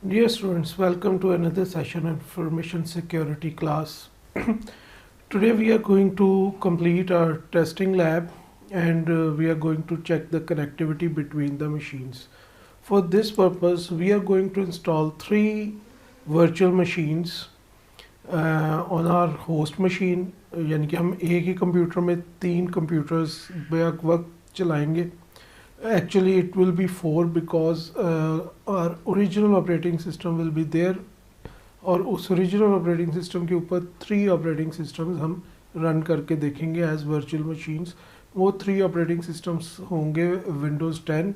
Dear students, welcome to another session of information security class. Today we are going to complete our testing lab and we are going to check the connectivity between the machines. For this purpose, we are going to install three virtual machines on our host machine. यानी कि हम एक ही computer में तीन computers back वक्त चलाएंगे. Actually it will be four because our original operating system will be there और उस ओरिजिनल ऑपरेटिंग सिस्टम के ऊपर थ्री ऑपरेटिंग सिस्टम्स हम रन करके देखेंगे एज वर्चुअल मशीन्स. वो थ्री ऑपरेटिंग सिस्टम्स होंगे विंडोज़ 10,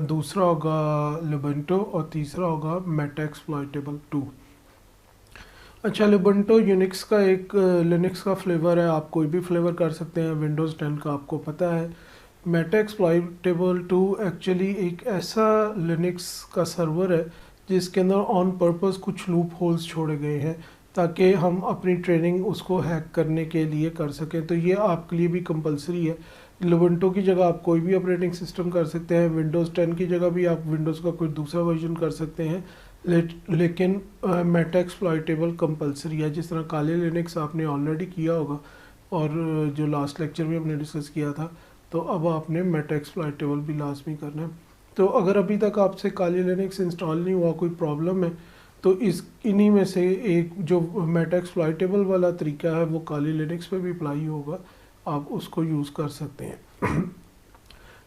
दूसरा होगा लिबंटो और तीसरा होगा मेटा एक्सप्लॉयटेबल 2. अच्छा, लिबंटो यूनिक्स का एक लिनक्स का फ्लेवर है, आप कोई भी फ्लेवर कर सकते हैं. विंडोज़ 10 का आपको पता है. मेटा एक्सप्लॉयटेबल 2 एक्चुअली एक ऐसा लिनक्स का सर्वर है जिसके अंदर ऑन पर्पस कुछ लूप होल्स छोड़े गए हैं ताकि हम अपनी ट्रेनिंग उसको हैक करने के लिए कर सकें. तो ये आपके लिए भी कंपलसरी है. लिबंटो की जगह आप कोई भी ऑपरेटिंग सिस्टम कर सकते हैं. विंडोज़ 10 की जगह भी आप विंडोज़ का कोई दूसरा वर्जन कर सकते हैं. लेकिन मेटा एक्सप्लॉयटेबल कंपलसरी है. जिस तरह काले लिनक्स आपने ऑलरेडी किया होगा और जो लास्ट लेक्चर में हमने डिस्कस किया था, तो अब आपने मेटा एक्सप्लॉयटेबल भी लाजमी करना है. तो अगर अभी तक आपसे काली लिनक्स इंस्टॉल नहीं हुआ, कोई प्रॉब्लम है, तो इन्हीं में से एक जो मेटा एक्सप्लॉयटेबल वाला तरीका है वो काली लिनक्स पे भी अप्लाई होगा, आप उसको यूज़ कर सकते हैं.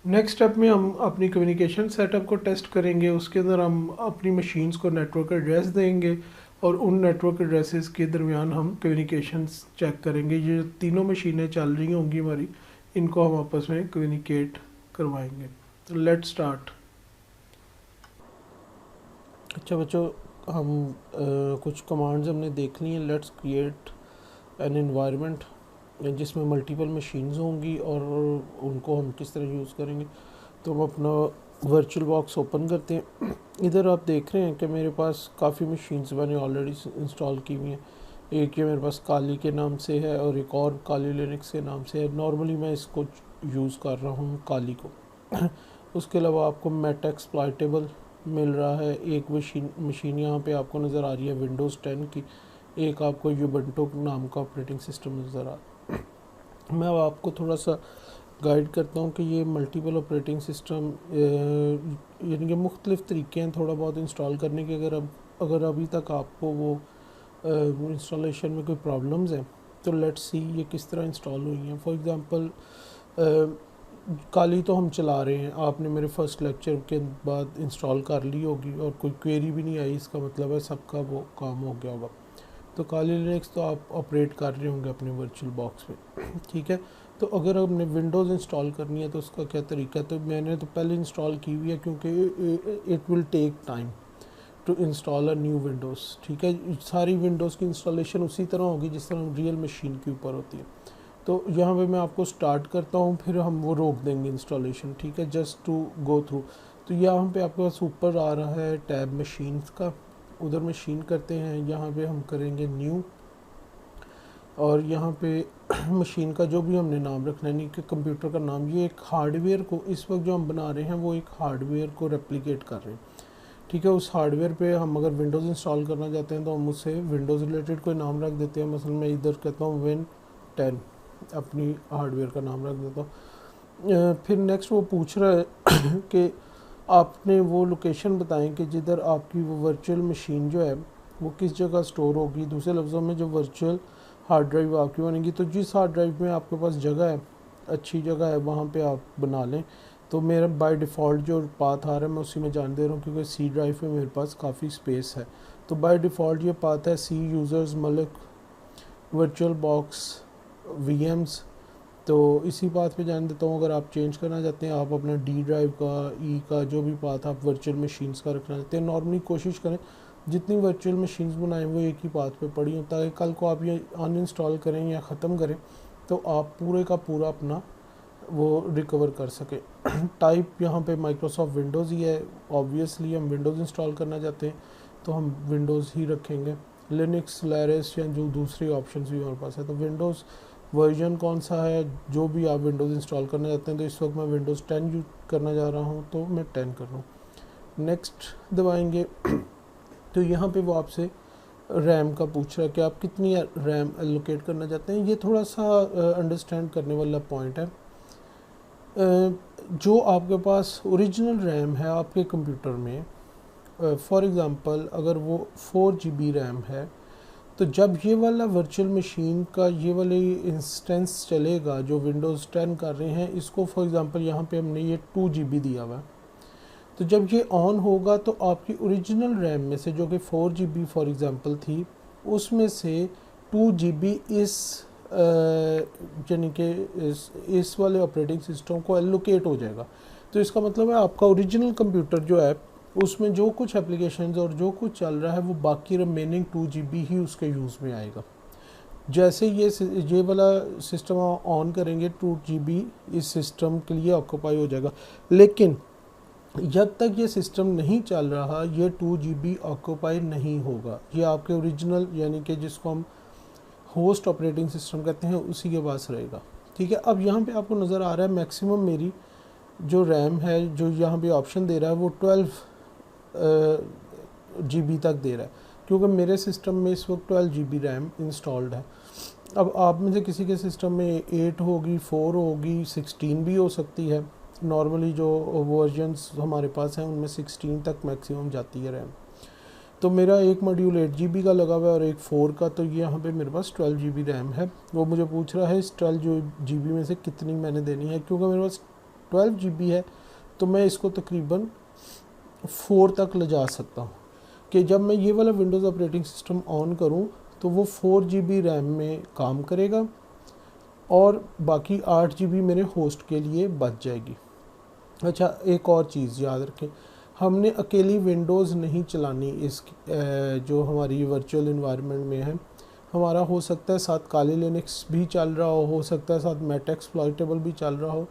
नेक्स्ट स्टेप में हम अपनी कम्युनिकेशन सेटअप को टेस्ट करेंगे. उसके अंदर हम अपनी मशीन्स को नेटवर्क एड्रेस देंगे और उन नेटवर्क एड्रेसेस के दरमियान हम कम्युनिकेशंस चेक करेंगे. ये तीनों मशीनें चल रही होंगी हमारी, इनको हम आपस में कम्युनिकेट करवाएंगे. Let start. अच्छा बच्चों, हम कुछ कमांड्स हमने देख ली हैं. लेट्स क्रिएट एन एनवायरनमेंट जिसमें मल्टीपल मशीन्स होंगी और उनको हम किस तरह यूज़ करेंगे. तो हम अपना वर्चुअल बॉक्स ओपन करते हैं. इधर आप देख रहे हैं कि मेरे पास काफ़ी मशीन्स मैंने ऑलरेडी इंस्टॉल की हुई हैं. एक ये मेरे पास काली के नाम से है और एक और काली लिनक्स के नाम से है. नॉर्मली मैं इसको यूज़ कर रहा हूँ काली को. उसके अलावा आपको मेटा एक्सप्लॉयटेबल मिल रहा है. एक मशीन यहाँ पे आपको नज़र आ रही है विंडोज़ 10 की. एक आपको यूबंटो नाम का ऑपरेटिंग सिस्टम नज़र आ रहा है. मैं अब आपको थोड़ा सा गाइड करता हूँ कि ये मल्टीपल ऑपरेटिंग सिस्टम यानी कि मुख्तलिफ़ तरीके हैं थोड़ा बहुत इंस्टॉल करने के. अगर अभी तक आपको वो इंस्टॉलेशन में कोई प्रॉब्लम्स हैं तो लेट्स सी ये किस तरह इंस्टॉल हुई हैं. फॉर एग्ज़ाम्पल काली तो हम चला रहे हैं, आपने मेरे फर्स्ट लेक्चर के बाद इंस्टॉल कर ली होगी और कोई क्वेरी भी नहीं आई, इसका मतलब है सबका वो काम हो गया होगा. तो काली लिनक्स तो आप ऑपरेट कर रहे होंगे अपने वर्चुअल बॉक्स में. ठीक है. तो अगर हमने विंडोज़ इंस्टॉल करनी है तो उसका क्या तरीका है. तो मैंने तो पहले इंस्टॉल की हुई है क्योंकि it will take time to install a new Windows. ठीक है. सारी विंडोज़ की इंस्टॉलेशन उसी तरह होगी जिस तरह रियल मशीन के ऊपर होती है. तो यहाँ पे मैं आपको स्टार्ट करता हूँ, फिर हम वो रोक देंगे इंस्टॉलेशन. ठीक है, जस्ट टू गो थ्रू. तो यहाँ पे आपके पास ऊपर आ रहा है टैब मशीन्स का, उधर मशीन करते हैं. यहाँ पे हम करेंगे न्यू और यहाँ पे मशीन का जो भी हमने नाम रखना है, नहीं कि कंप्यूटर का नाम. ये एक हार्डवेयर को इस वक्त जो हम बना रहे हैं वो एक हार्डवेयर को रेप्लिकेट कर रहे हैं. ठीक है. उस हार्डवेयर पे हम अगर विंडोज़ इंस्टॉल करना चाहते हैं तो हम उससे विंडोज़ रिलेटेड कोई नाम रख देते हैं. मसलन मैं इधर कहता हूँ विन 10, अपनी हार्डवेयर का नाम रख देता हूँ. फिर नेक्स्ट वो पूछ रहा है कि आपने वो लोकेशन बताएं कि जिधर आपकी वो वर्चुअल मशीन जो है वो किस जगह स्टोर होगी. दूसरे लफ्ज़ों में जो वर्चुअल हार्ड ड्राइव आपकी बनेगी, तो जिस हार्ड ड्राइव में आपके पास जगह है, अच्छी जगह है, वहाँ पे आप बना लें. तो मेरा बाय डिफ़ॉल्ट जो पाथ आ रहा है मैं उसी में जान दे रहा हूँ क्योंकि सी ड्राइव में मेरे पास काफ़ी स्पेस है. तो बाय डिफ़ॉल्ट ये पाथ है C users Malik virtual box VMs. तो इसी पाथ पे जान देता हूँ. अगर आप चेंज करना चाहते हैं, आप अपना डी ड्राइव का, ई का, जो भी पाथ आप वर्चुअल मशीन्स का रखना चाहते हैं, नॉर्मली कोशिश करें जितनी वर्चुअल मशीन्स बनाएं वो एक ही पाथ पे पड़ी हो ताकि कल को आप ये अनइंस्टॉल करें या ख़त्म करें तो आप पूरे का पूरा अपना वो रिकवर कर सकें. टाइप यहाँ पे माइक्रोसॉफ्ट विंडोज़ ही है. ऑब्वियसली हम विंडोज़ इंस्टॉल करना चाहते हैं तो हम विंडोज़ ही रखेंगे. लिनक्स, सोलारिस या जो दूसरी ऑप्शंस भी हमारे पास है. तो विंडोज़ वर्जन कौन सा है, जो भी आप विंडोज़ इंस्टॉल करना चाहते हैं. तो इस वक्त मैं विंडोज़ 10 यूज़ करना जा रहा हूँ तो मैं 10 कर रहा हूँ. नेक्स्ट दबाएंगे. तो यहाँ पे वो आपसे रैम का पूछ रहा है कि आप कितनी रैम एलोकेट करना चाहते हैं। ये थोड़ा सा अंडरस्टैंड करने वाला पॉइंट है। जो आपके पास ओरिजिनल रैम है आपके कंप्यूटर में, फॉर एग्ज़ाम्पल अगर वो 4 GB रैम है, तो जब ये वाला वर्चुअल मशीन का ये वाली इंस्टेंस चलेगा जो विंडोज़ 10 कर रहे हैं, इसको फॉर एग्ज़ाम्पल यहाँ पे हमने ये 2 GB दिया हुआ है, तो जब ये ऑन होगा तो आपकी ओरिजिनल रैम में से जो कि 4 GB फॉर एग्ज़ाम्पल थी, उसमें से 2 GB इस यानी कि इस वाले ऑपरेटिंग सिस्टम को एलोकेट हो जाएगा। तो इसका मतलब है आपका ओरिजिनल कंप्यूटर जो है उसमें जो कुछ एप्लीकेशंस और जो कुछ चल रहा है वो बाकी रिमेनिंग 2 GB ही उसके यूज़ में आएगा। जैसे ये वाला सिस्टम ऑन करेंगे 2 GB इस सिस्टम के लिए ऑक्यूपाई हो जाएगा, लेकिन जब तक ये सिस्टम नहीं चल रहा ये 2 GB ऑक्यूपाई नहीं होगा। ये आपके ओरिजिनल यानी कि जिसको हम होस्ट ऑपरेटिंग सिस्टम कहते हैं उसी के पास रहेगा। ठीक है, अब यहाँ पे आपको नज़र आ रहा है मैक्सिमम मेरी जो रैम है जो यहाँ पे ऑप्शन दे रहा है वो 12 GB तक दे रहा है, क्योंकि मेरे सिस्टम में इस वक्त 12 GB रैम इंस्टॉल्ड है। अब आप में से किसी के सिस्टम में 8 होगी, 4 होगी, 16 भी हो सकती है। नॉर्मली जो वर्जन्स हमारे पास हैं उनमें 16 तक मैक्सिमम जाती है रैम। तो मेरा एक मॉड्यूल 8 GB का लगा हुआ है और एक 4 का, तो ये यहाँ पे मेरे पास 12 GB रैम है। वो मुझे पूछ रहा है इस 12 GB में से कितनी मैंने देनी है। क्योंकि मेरे पास 12 GB है तो मैं इसको तकरीबन 4 तक ले जा सकता हूँ कि जब मैं ये वाला विंडोज़ ऑपरेटिंग सिस्टम ऑन करूँ तो वो 4 GB रैम में काम करेगा और बाकी 8 GB मेरे होस्ट के लिए बच जाएगी। अच्छा, एक और चीज़ याद रखें, हमने अकेली विंडोज़ नहीं चलानी इस जो हमारी वर्चुअल इन्वायरमेंट में है। हमारा हो सकता है साथ काली लिनक्स भी चल रहा हो सकता है साथ मेट एक्सप्लॉइटेबल भी चल रहा हो।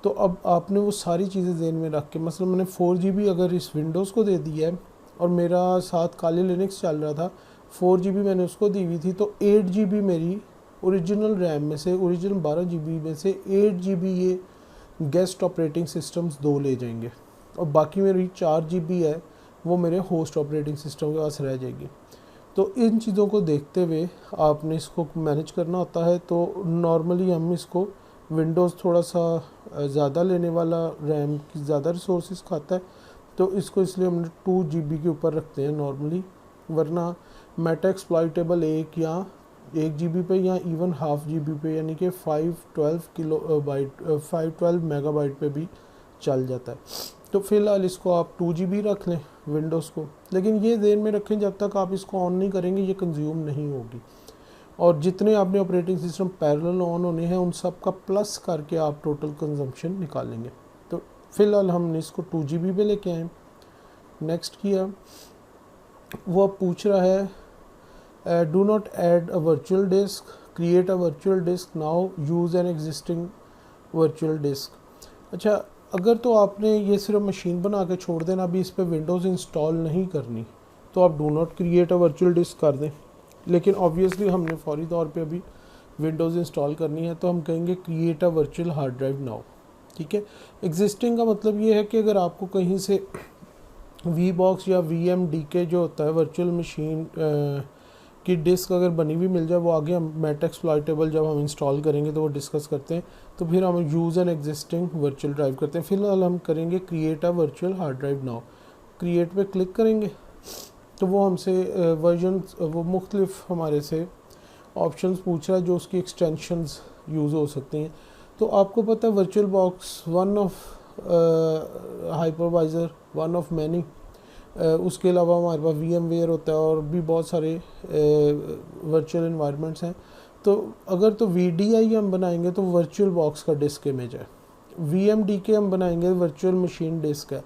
तो अब आपने वो सारी चीज़ें ज़हन में रख के, मतलब मैंने 4 GB अगर इस विंडोज़ को दे दिया है और मेरा साथ काली लिनक्स चल रहा था, 4 GB मैंने उसको दी हुई थी, तो 8 GB मेरी ओरिजिनल रैम में से, ओरिजिनल 12 GB में से 8 GB ये गेस्ट ऑपरेटिंग सिस्टम्स 2 ले जाएंगे और बाकी मेरी 4 GB है वो मेरे होस्ट ऑपरेटिंग सिस्टम के पास रह जाएगी। तो इन चीज़ों को देखते हुए आपने इसको मैनेज करना होता है। तो नॉर्मली हम इसको विंडोज़ थोड़ा सा ज़्यादा लेने वाला, रैम की ज़्यादा रिसोर्सेज खाता है, तो इसको इसलिए हमने 2 GB के ऊपर रखते हैं नॉर्मली। वरना मेटा एक्सप्लॉइटेबल 1 GB पे या इवन ½ GB पे यानी कि 512 मेगाबाइट पे भी चल जाता है। तो फ़िलहाल इसको आप 2 GB रख लें विंडोज़ को, लेकिन ये ध्यान में रखें जब तक आप इसको ऑन नहीं करेंगे ये कंज्यूम नहीं होगी। और जितने आपने ऑपरेटिंग सिस्टम पैरेलल ऑन होने हैं उन सब का प्लस करके आप टोटल कंजम्पशन निकालेंगे। तो फ़िलहाल हमने इसको 2 GB पे लेके आए। नेक्स्ट किया, वो अब पूछ रहा है do not add a virtual disc, create a virtual disc now, use an existing virtual disc. अच्छा, अगर तो आपने ये सिर्फ मशीन बना के छोड़ देना, अभी इस पर विंडोज़ इंस्टॉल नहीं करनी, तो आप do not create a virtual disc कर दें। लेकिन ऑब्वियसली हमने फौरी तौर पे अभी विंडोज़ इंस्टॉल करनी है, तो हम कहेंगे create a virtual hard drive now. ठीक है, एग्जिस्टिंग का मतलब ये है कि अगर आपको कहीं से VBox या VMDK जो होता है वर्चुअल मशीन की डिस्क अगर बनी हुई मिल जाए, वो आगे हम मेट एक्सप्लॉइटेबल जब हम इंस्टॉल करेंगे तो वो डिस्कस करते हैं, तो फिर हम use an existing virtual drive करते हैं। फिलहाल हम करेंगे create a virtual hard drive now. Create पे क्लिक करेंगे तो वो हमसे वर्जन, वो मुख्तलिफ हमारे से ऑप्शंस पूछ रहा है जो उसकी एक्सटेंशंस यूज़ हो सकती हैं। तो आपको पता है virtual box one of hypervisor, one of many. उसके अलावा हमारे पास VMware होता है और भी बहुत सारे वर्चुअल इन्वायरमेंट्स हैं। तो अगर तो VDI हम बनाएंगे तो वर्चुअल बॉक्स का डिस्क इमेज है, VMDK हम बनाएंगे वर्चुअल मशीन डिस्क है।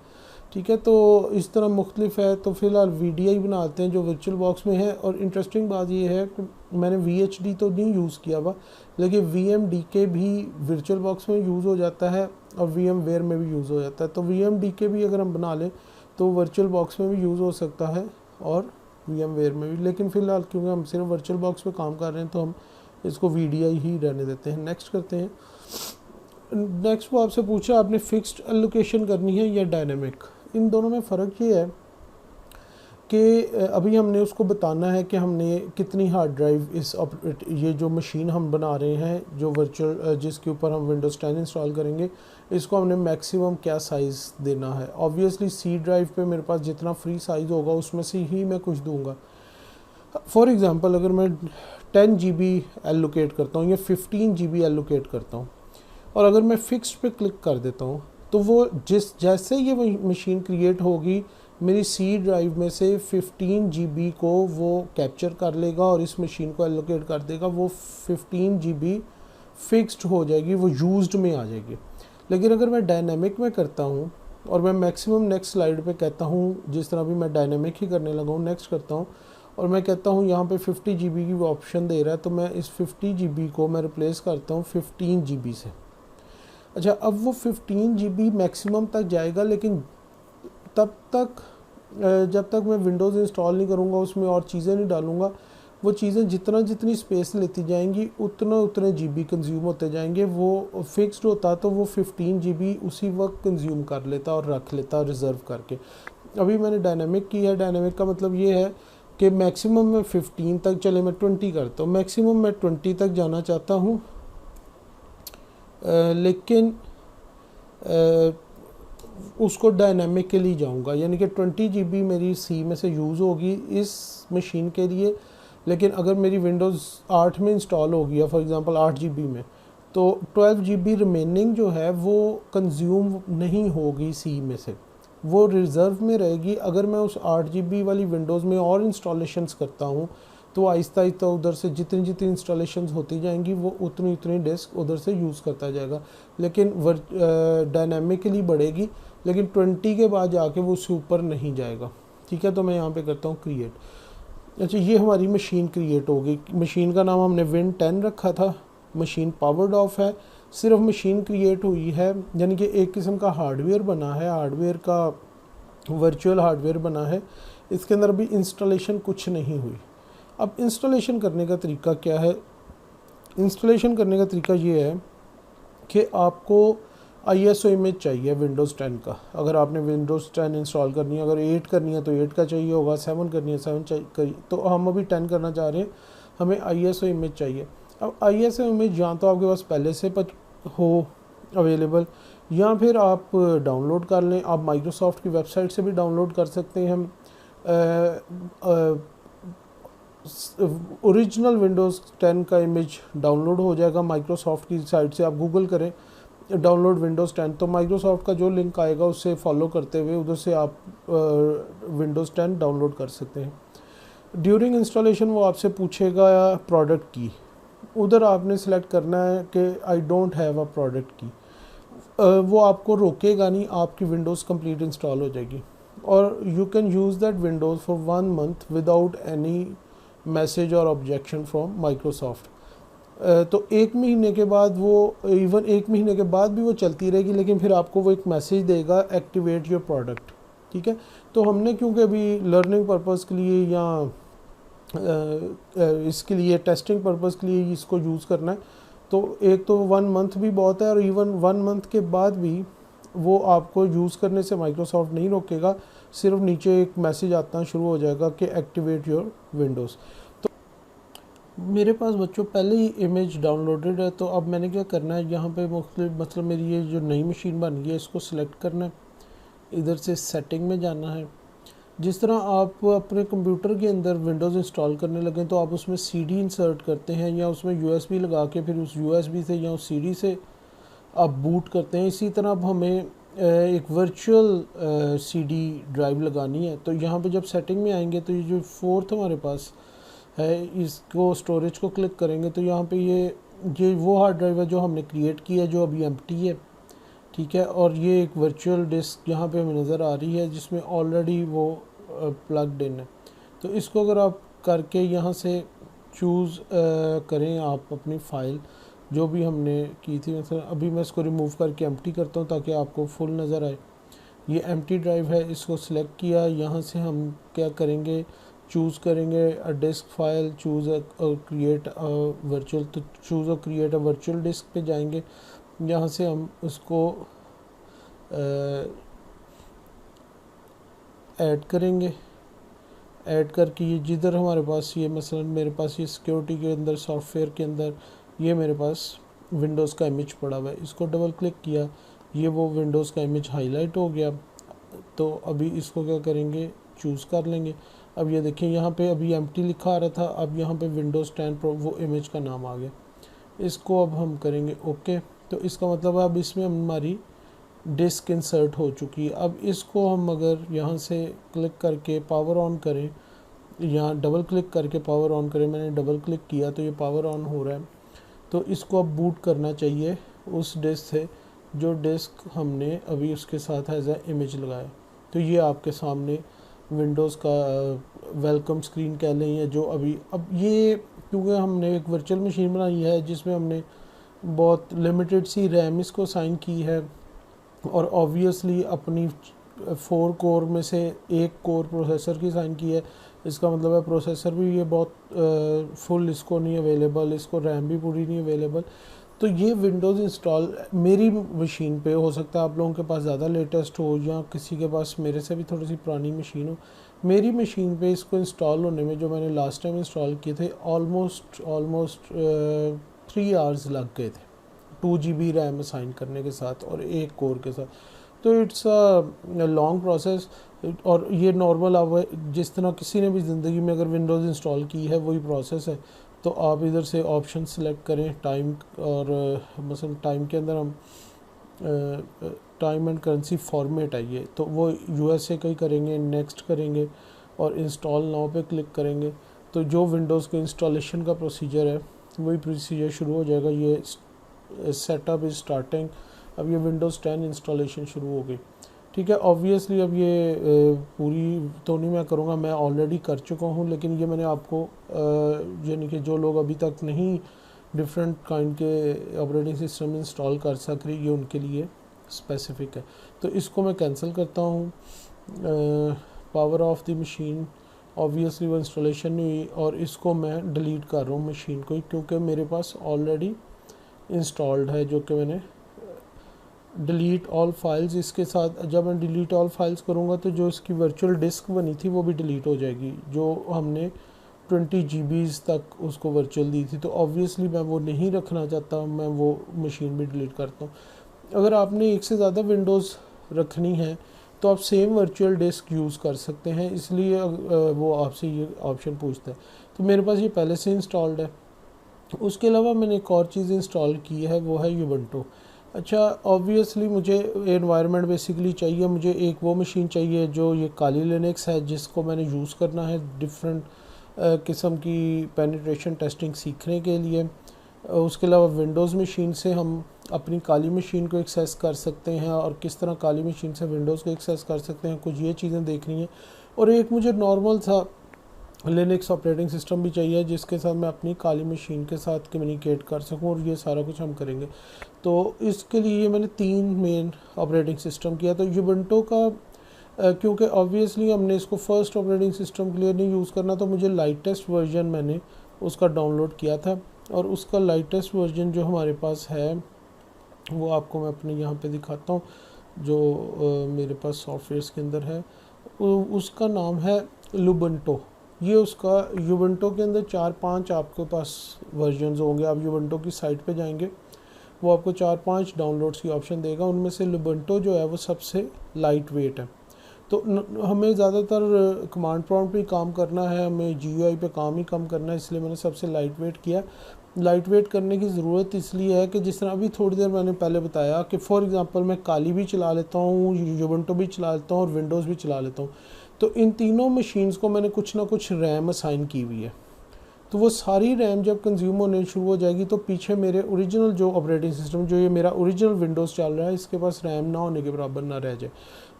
ठीक है, तो इस तरह मुख्तलिफ है। तो फ़िलहाल VDI बनाते हैं जो वर्चुअल बॉक्स में है। और इंटरेस्टिंग बात ये है कि मैंने VHD तो नहीं यूज़ किया हुआ, लेकिन VMDK भी वर्चुअल बॉक्स में यूज़ हो जाता है और VMware में भी यूज़ हो जाता है। तो VMDK भी अगर हम बना लें तो वर्चुअल बॉक्स में भी यूज़ हो सकता है और VMware में भी। लेकिन फ़िलहाल क्योंकि हम सिर्फ वर्चुअल बॉक्स पे काम कर रहे हैं तो हम इसको VDI ही रहने देते हैं। नेक्स्ट करते हैं। नेक्स्ट वो आपसे पूछा आपने फ़िक्स्ड एलोकेशन करनी है या डायनेमिक। इन दोनों में फ़र्क ये है कि अभी हमने उसको बताना है कि हमने कितनी हार्ड ड्राइव ये जो मशीन हम बना रहे हैं जो वर्चुअल जिसके ऊपर हम विंडोज़ 10 इंस्टॉल करेंगे, इसको हमने मैक्सिमम क्या साइज़ देना है। ऑब्वियसली सी ड्राइव पे मेरे पास जितना फ्री साइज़ होगा उसमें से ही मैं कुछ दूंगा। फॉर एग्ज़ाम्पल अगर मैं 10 GB एलोकेट करता हूँ या 15 GB एलोकेट करता हूँ और अगर मैं फिक्स्ड पे क्लिक कर देता हूँ तो वो जैसे ये मशीन क्रिएट होगी मेरी सी ड्राइव में से 15 GB को वो कैप्चर कर लेगा और इस मशीन को एलोकेट कर देगा। वो 15 GB फिक्स्ड हो जाएगी, वो यूज्ड में आ जाएगी। लेकिन अगर मैं डायनेमिक में करता हूँ और मैं मैक्सिमम नेक्स्ट स्लाइड पे कहता हूँ, जिस तरह भी मैं डायनेमिक ही करने लगा हूँ, नेक्स्ट करता हूँ और मैं कहता हूँ यहाँ पे 50 GB की वो ऑप्शन दे रहा है, तो मैं इस 50 GB को मैं रिप्लेस करता हूँ 15 GB से। अच्छा, अब वो 15 GB मैक्सिमम तक जाएगा, लेकिन तब तक जब तक मैं विंडोज़ इंस्टॉल नहीं करूँगा, उसमें और चीज़ें नहीं डालूँगा, वो चीज़ें जितनी स्पेस लेती जाएंगी उतने GB कंज्यूम होते जाएंगे। वो फिक्स्ड होता तो वो 15 GB उसी वक्त कंज्यूम कर लेता और रख लेता रिज़र्व करके। अभी मैंने डायनेमिक की है। डायनेमिक का मतलब ये है कि मैक्सिमम मैं 15 तक, चले मैं 20 करता हूँ, मैक्सिमम मैं 20 तक जाना चाहता हूँ, लेकिन उसको डायनामिकली जाऊंगा, यानी कि 20 GB मेरी सी में से यूज़ होगी इस मशीन के लिए। लेकिन अगर मेरी विंडोज़ 8 में इंस्टॉल हो गया फॉर एग्ज़ाम्पल 8 GB में, तो 12 GB रिमेनिंग जो है वो कंज्यूम नहीं होगी सी में से, वो रिज़र्व में रहेगी। अगर मैं उस 8 GB वाली विंडोज़ में और इंस्टॉलेशंस करता हूँ तो आहिस्ता आहिस्ता उधर से जितनी इंस्टॉलेशंस होती जाएंगी वो उतनी डिस्क उधर से यूज़ करता जाएगा, लेकिन डायनामिकली बढ़ेगी, लेकिन 20 के बाद जाके वो उससे ऊपर नहीं जाएगा। ठीक है, तो मैं यहाँ पे करता हूँ क्रिएट। अच्छा, ये हमारी मशीन क्रिएट हो गई। मशीन का नाम हमने विन 10 रखा था, मशीन पावर्ड ऑफ है, सिर्फ मशीन क्रिएट हुई है, यानी कि एक किस्म का हार्डवेयर बना है, हार्डवेयर का वर्चुअल हार्डवेयर बना है। इसके अंदर अभी इंस्टॉलेशन कुछ नहीं हुई। अब इंस्टॉलेशन करने का तरीका क्या है? इंस्टॉलेशन करने का तरीका ये है कि आपको ISO इमेज चाहिए विंडोज़ 10 का। अगर आपने विंडोज़ 10 इंस्टॉल करनी है, अगर 8 करनी है तो 8 का चाहिए होगा, 7 करनी है 7 चाहिए, तो हम अभी 10 करना चाह रहे हैं, हमें ISO इमेज चाहिए। अब ISO इमेज या तो आपके पास पहले से हो अवेलेबल, या फिर आप डाउनलोड कर लें। आप माइक्रोसॉफ्ट की वेबसाइट से भी डाउनलोड कर सकते हैं। हम ओरिजिनल विंडोज़ 10 का इमेज डाउनलोड हो जाएगा माइक्रोसॉफ्ट की साइट से। आप गूगल करें डाउनलोड विंडोज़ 10, तो माइक्रोसॉफ्ट का जो लिंक आएगा उससे फॉलो करते हुए उधर से आप विंडोज़ 10 डाउनलोड कर सकते हैं। ड्यूरिंग इंस्टॉलेशन वो आपसे पूछेगा प्रोडक्ट की, उधर आपने सेलेक्ट करना है कि I don't have a product की। वो आपको रोकेगा नहीं, आपकी विंडोज़ कंप्लीट इंस्टॉल हो जाएगी और you can use that Windows for 1 month without any message और ऑब्जेक्शन फ्रॉम माइक्रोसॉफ्ट। तो 1 महीने के बाद वो, इवन 1 महीने के बाद भी वो चलती रहेगी, लेकिन फिर आपको वो एक मैसेज देगा एक्टिवेट योर प्रोडक्ट। ठीक है, तो हमने क्योंकि अभी लर्निंग पर्पज़ के लिए या इसके लिए टेस्टिंग पर्पज़ के लिए इसको यूज़ करना है, तो एक तो 1 मंथ भी बहुत है, और इवन 1 मंथ के बाद भी वो आपको यूज़ करने से माइक्रोसॉफ्ट नहीं रोकेगा, सिर्फ नीचे एक मैसेज आता शुरू हो जाएगा कि एक्टिवेट योर विंडोज़। तो मेरे पास बच्चों पहले ही इमेज डाउनलोडेड है, तो अब मैंने क्या करना है, यहाँ पे मतलब मेरी ये जो नई मशीन बन गई है इसको सिलेक्ट करना है, इधर से सेटिंग में जाना है। जिस तरह आप अपने कंप्यूटर के अंदर विंडोज़ इंस्टॉल करने लगे तो आप उसमें CD इंसर्ट करते हैं या उसमें USB लगा के फिर उस USB से या उस CD से आप बूट करते हैं, इसी तरह अब हमें एक वर्चुअल CD ड्राइव लगानी है। तो यहाँ पे जब सेटिंग में आएंगे तो ये जो 4th हमारे पास है, इसको स्टोरेज को क्लिक करेंगे तो यहाँ पे ये वो हार्ड ड्राइव है जो हमने क्रिएट की है, जो अभी एम्प्टी है। ठीक है, और ये एक वर्चुअल डिस्क यहाँ पे हमें नज़र आ रही है जिसमें ऑलरेडी वो प्लग्ड इन है। तो इसको अगर आप करके यहाँ से चूज़ करें आप अपनी फ़ाइल जो भी हमने की थी, मतलब अभी मैं इसको रिमूव करके एम्प्टी करता हूँ ताकि आपको फुल नज़र आए। ये एम्प्टी ड्राइव है, इसको सिलेक्ट किया, यहाँ से हम क्या करेंगे, चूज़ करेंगे a disk file, choose create virtual, तो choose a create a virtual disk पे जाएंगे। यहाँ से हम उसको ऐड करेंगे ऐड करके ये जिधर हमारे पास ये मसलन मेरे पास ये सिक्योरिटी के अंदर सॉफ्टवेयर के अंदर ये मेरे पास विंडोज़ का इमेज पड़ा हुआ है, इसको डबल क्लिक किया, ये वो विंडोज़ का इमेज हाईलाइट हो गया। तो अभी इसको क्या करेंगे, चूज़ कर लेंगे। अब ये देखिए यहाँ पे अभी एम्प्टी लिखा आ रहा था, अब यहाँ पे विंडोज़ 10 प्रो वो इमेज का नाम आ गया। इसको अब हम करेंगे ओके। तो इसका मतलब अब इसमें हमारी डिस्क इंसर्ट हो चुकी है। अब इसको हम अगर यहाँ से क्लिक करके पावर ऑन करें, यहाँ डबल क्लिक करके पावर ऑन करें, मैंने डबल क्लिक किया तो ये पावर ऑन हो रहा है। तो इसको अब बूट करना चाहिए उस डिस्क से जो डिस्क हमने अभी उसके साथ एज ए इमेज लगाया। तो ये आपके सामने विंडोज़ का वेलकम स्क्रीन कह लें, या जो अभी अब ये क्योंकि हमने एक वर्चुअल मशीन बनाई है जिसमें हमने बहुत लिमिटेड सी रैम इसको साइन की है और ऑब्वियसली अपनी 4 कोर में से एक कोर प्रोसेसर की साइन की है। इसका मतलब है प्रोसेसर भी ये बहुत फुल इसको नहीं अवेलेबल, इसको रैम भी पूरी नहीं अवेलेबल। तो ये विंडोज़ इंस्टॉल मेरी मशीन पे हो सकता है, आप लोगों के पास ज़्यादा लेटेस्ट हो या किसी के पास मेरे से भी थोड़ी सी पुरानी मशीन हो। मेरी मशीन पे इसको इंस्टॉल होने में जो मैंने लास्ट टाइम इंस्टॉल किए थे ऑलमोस्ट 3 आवर्स लग गए थे, 2 GB रैम असाइन करने के साथ और एक कोर के साथ। तो इट्स अ लॉन्ग प्रोसेस। और ये नॉर्मल आप जिस तरह किसी ने भी ज़िंदगी में अगर विंडोज़ इंस्टॉल की है वही प्रोसेस है। तो आप इधर से ऑप्शन सेलेक्ट करें टाइम, और मसलन टाइम के अंदर हम टाइम एंड करेंसी फॉर्मेट है ये, तो वो USA का ही करेंगे, नेक्स्ट करेंगे और इंस्टॉल नाउ पे क्लिक करेंगे। तो जो विंडोज़ के इंस्टॉलेशन का प्रोसीजर है वही प्रोसीजर शुरू हो जाएगा। ये सेटअप इज़ स्टार्टिंग। अब ये विंडोज़ 10 इंस्टॉलेशन शुरू हो गई, ठीक है। ऑब्वियसली अब ये पूरी तो नहीं मैं करूँगा, मैं ऑलरेडी कर चुका हूँ, लेकिन ये मैंने आपको यानी कि जो लोग अभी तक नहीं डिफरेंट काइंड के ऑपरेटिंग सिस्टम इंस्टॉल कर सक रही, ये उनके लिए स्पेसिफिक है। तो इसको मैं कैंसिल करता हूँ। Power of the machine, obviously वो इंस्टॉलेशन नहीं हुई, और इसको मैं डिलीट कर रहा हूँ मशीन को, क्योंकि मेरे पास ऑलरेडी इंस्टॉल्ड है, जो कि मैंने डिलीट ऑल फाइल्स। इसके साथ जब मैं डिलीट ऑल फाइल्स करूँगा तो जो इसकी वर्चुअल डिस्क बनी थी वो भी डिलीट हो जाएगी, जो हमने 20 GB तक उसको वर्चुअल दी थी। तो ऑब्वियसली मैं वो नहीं रखना चाहता, मैं वो मशीन भी डिलीट करता हूँ। अगर आपने एक से ज़्यादा विंडोज़ रखनी है तो आप सेम वर्चुअल डिस्क यूज़ कर सकते हैं, इसलिए वो आपसे ये ऑप्शन पूछता है। तो मेरे पास ये पहले से इंस्टॉल्ड है। उसके अलावा मैंने एक और चीज़ इंस्टॉल की है, वो है यूबंटू। अच्छा, ऑब्वियसली मुझे एनवायरनमेंट बेसिकली चाहिए, मुझे एक वो मशीन चाहिए जो ये काली लिनक्स है जिसको मैंने यूज़ करना है डिफरेंट किस्म की पेनिट्रेशन टेस्टिंग सीखने के लिए। उसके अलावा विंडोज़ मशीन से हम अपनी काली मशीन को एक्सेस कर सकते हैं, और किस तरह काली मशीन से विंडोज़ को एक्सेस कर सकते हैं, कुछ ये चीज़ें देखनी है। और एक मुझे नॉर्मल सा लिनक्स ऑपरेटिंग सिस्टम भी चाहिए जिसके साथ मैं अपनी काली मशीन के साथ कम्युनिकेट कर सकूं, और ये सारा कुछ हम करेंगे। तो इसके लिए मैंने 3 मेन ऑपरेटिंग सिस्टम किया। तो यूबंटू का क्योंकि ऑब्वियसली हमने इसको फर्स्ट ऑपरेटिंग सिस्टम के लिए नहीं यूज़ करना, तो मुझे लाइटेस्ट वर्जन मैंने उसका डाउनलोड किया था, और उसका लाइटेस्ट वर्जन जो हमारे पास है वो आपको मैं अपने यहाँ पे दिखाता हूँ, जो मेरे पास सॉफ्टवेयर्स के अंदर है। उसका नाम है लुबंटो। ये उसका यूबंटू के अंदर 4-5 आपके पास वर्जन्स होंगे। आप यूबंटू की साइट पे जाएंगे, वो आपको 4-5 डाउनलोड्स की ऑप्शन देगा, उनमें से लुबंटो जो है वो सबसे लाइट वेट है। तो हमें ज़्यादातर कमांड प्रॉम्प्ट पे काम करना है, हमें GUI पे काम ही कम करना है, इसलिए मैंने सबसे लाइट वेट किया। लाइट वेट करने की ज़रूरत इसलिए है कि जिस तरह अभी थोड़ी देर मैंने पहले बताया कि फॉर एग्ज़ाम्पल मैं काली भी चला लेता हूँ, यूबंटू भी चला लेता हूँ और विंडोज़ भी चला लेता हूँ। तो इन तीनों मशीन्स को मैंने कुछ ना कुछ रैम असाइन की हुई है। तो वो सारी रैम जब कंज्यूम होने शुरू हो जाएगी तो पीछे मेरे ओरिजिनल जो ऑपरेटिंग सिस्टम, जो ये मेरा ओरिजिनल विंडोज़ चल रहा है, इसके पास रैम ना होने के बराबर ना रह जाए।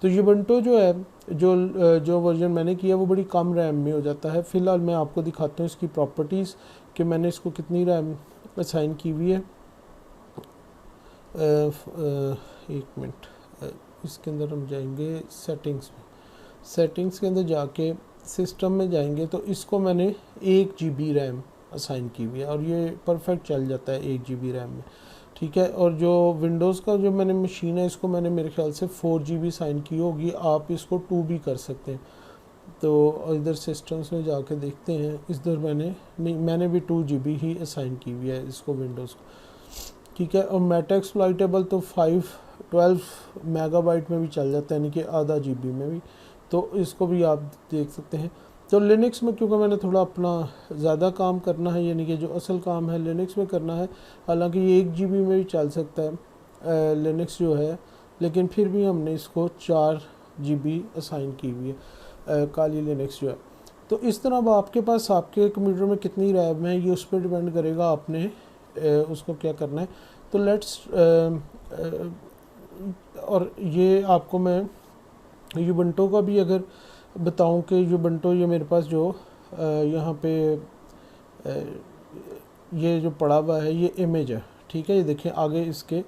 तो यूबंटू जो है, जो वर्जन मैंने किया वो बड़ी कम रैम में हो जाता है। फ़िलहाल मैं आपको दिखाता हूँ इसकी प्रॉपर्टीज़ कि मैंने इसको कितनी रैम असाइन की हुई है। एक मिनट, इसके अंदर हम जाएंगे सेटिंग्स में। सेटिंग्स के अंदर जाके सिस्टम में जाएंगे तो इसको मैंने 1 GB रैम असाइन की हुई है, और ये परफेक्ट चल जाता है 1 GB रैम में, ठीक है। और जो विंडोज़ का जो मैंने मशीन है, इसको मैंने मेरे ख्याल से 4 GB असाइन की होगी, आप इसको 2 भी कर सकते हैं। तो इधर सिस्टम्स में जाके देखते हैं, इधर मैंने भी 2 GB ही असाइन की हुई है इसको, विंडोज़ को, ठीक है। और मेटा एक्सप्लॉइटेबल तो 12 मेगाबाइट में भी चल जाता है, यानी कि आधा GB में भी, तो इसको भी आप देख सकते हैं। तो लिनक्स में क्योंकि मैंने थोड़ा अपना ज़्यादा काम करना है, यानी कि जो असल काम है लिनक्स में करना है, हालांकि ये 1 GB में भी चल सकता है लिनक्स जो है, लेकिन फिर भी हमने इसको 4 GB असाइन की हुई है काली लिनक्स जो है। तो इस तरह अब आपके पास आपके कंप्यूटर में कितनी रैम है ये उस पर डिपेंड करेगा, आपने उसको क्या करना है। तो लेट्स और ये आपको मैं यूबंटो का भी अगर बताऊं कि यूबंटो ये मेरे पास जो यहाँ पे ये जो पड़ा हुआ है ये इमेज है, ठीक है। ये देखें आगे इसके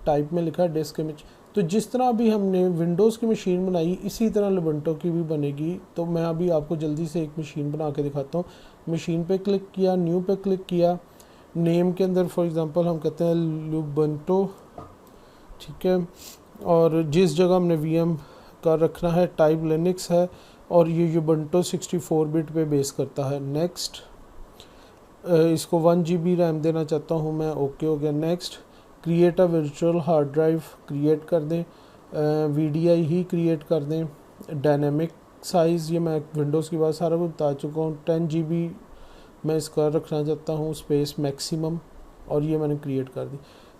टाइप में लिखा है डिस्क इमेज। तो जिस तरह अभी हमने विंडोज़ की मशीन बनाई इसी तरह यूबंटो की भी बनेगी। तो मैं अभी आपको जल्दी से एक मशीन बना के दिखाता हूँ। मशीन पे क्लिक किया, न्यू पे क्लिक किया, नेम के अंदर फॉर एग्जांपल हम कहते हैं यूबंटो, ठीक है। और जिस जगह हमने वीएम का रखना है टाइप लिनक्स है, और ये यूबंटो 64 बिट पे बेस करता है। नेक्स्ट, इसको 1 GB रैम देना चाहता हूँ मैं, ओके हो गया। Next, create a virtual hard drive create कर दें, VDI ही क्रिएट कर दें। डायनेमिक साइज़, ये मैं विंडोज़ की बात सारा कुछ बता चुका हूँ। 10 GB मैं इसका रखना चाहता हूँ स्पेस मैक्सिमम, और ये मैंने क्रिएट कर दी।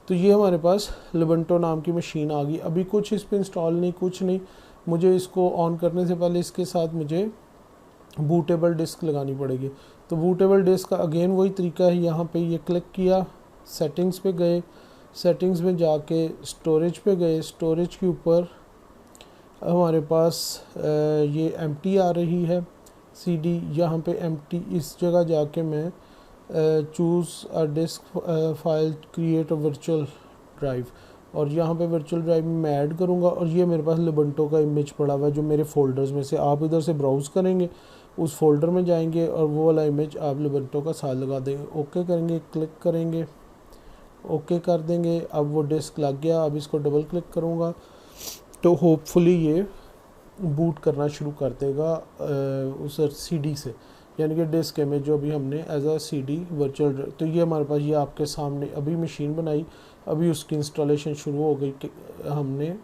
तो ये हमारे पास यूबंटो नाम की मशीन आ गई। अभी कुछ इस पर इंस्टॉल नहीं, कुछ नहीं, मुझे इसको ऑन करने से पहले इसके साथ मुझे बूटेबल डिस्क लगानी पड़ेगी। तो बूटेबल डिस्क का अगेन वही तरीका है, यहाँ पे ये क्लिक किया, सेटिंग्स पे गए, सेटिंग्स में जाके स्टोरेज पे गए, स्टोरेज के ऊपर हमारे पास ये एम्प्टी आ रही है CD, यहाँ पे एम्प्टी, इस जगह जाके मैं choose a disk file create a virtual drive, और यहाँ पे वर्चुअल ड्राइव में मैं ऐड करूँगा। और ये मेरे पास यूबंटो का इमेज पड़ा हुआ है जो मेरे फोल्डर्स में से, आप इधर से ब्राउज़ करेंगे, उस फोल्डर में जाएंगे और वो वाला इमेज आप यूबंटो का साथ लगा देंगे, ओके करेंगे, क्लिक करेंगे, ओके कर देंगे। अब वो डिस्क लग गया। अब इसको डबल क्लिक करूँगा तो होपफुली ये बूट करना शुरू कर देगा उस CD से, यानी कि डिस्क इमेज जो अभी हमने एज अ CD वर्चुअल। तो ये हमारे पास, ये आपके सामने अभी मशीन बनाई, अभी उसकी इंस्टॉलेशन शुरू हो गई कि हमने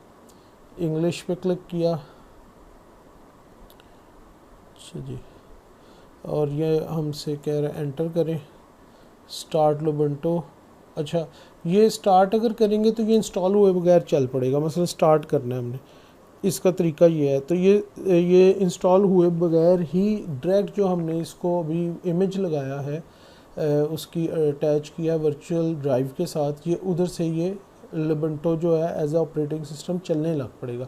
इंग्लिश पे क्लिक किया, अच्छा जी, और ये हमसे कह रहा है एंटर करें स्टार्ट यूबंटो। अच्छा, ये स्टार्ट अगर करेंगे तो ये इंस्टॉल हुए बगैर चल पड़ेगा, मतलब स्टार्ट करना है हमने, इसका तरीका ये है। तो ये इंस्टॉल हुए बगैर ही डायरेक्ट जो हमने इसको अभी इमेज लगाया है उसकी अटैच किया वर्चुअल ड्राइव के साथ, ये उधर से ये यूबंटो जो है एज अ ऑपरेटिंग सिस्टम चलने लग पड़ेगा।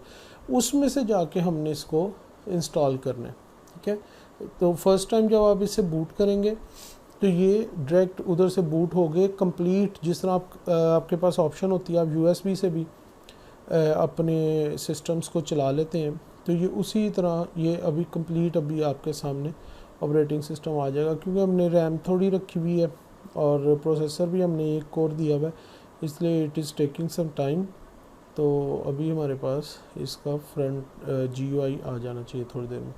उसमें से जाके हमने इसको इंस्टॉल करना है, ठीक है। तो फर्स्ट टाइम जब आप इसे बूट करेंगे तो ये डायरेक्ट उधर से बूट हो गए कंप्लीट। जिस तरह आपके पास ऑप्शन होती है, आप USB से भी अपने सिस्टम्स को चला लेते हैं, तो ये उसी तरह ये अभी कंप्लीट अभी आपके सामने ऑपरेटिंग सिस्टम आ जाएगा। क्योंकि हमने रैम थोड़ी रखी हुई है और प्रोसेसर भी हमने एक कोर दिया हुआ है, इसलिए it is taking some time. तो अभी हमारे पास इसका फ्रंट GUI आ जाना चाहिए थोड़ी देर में,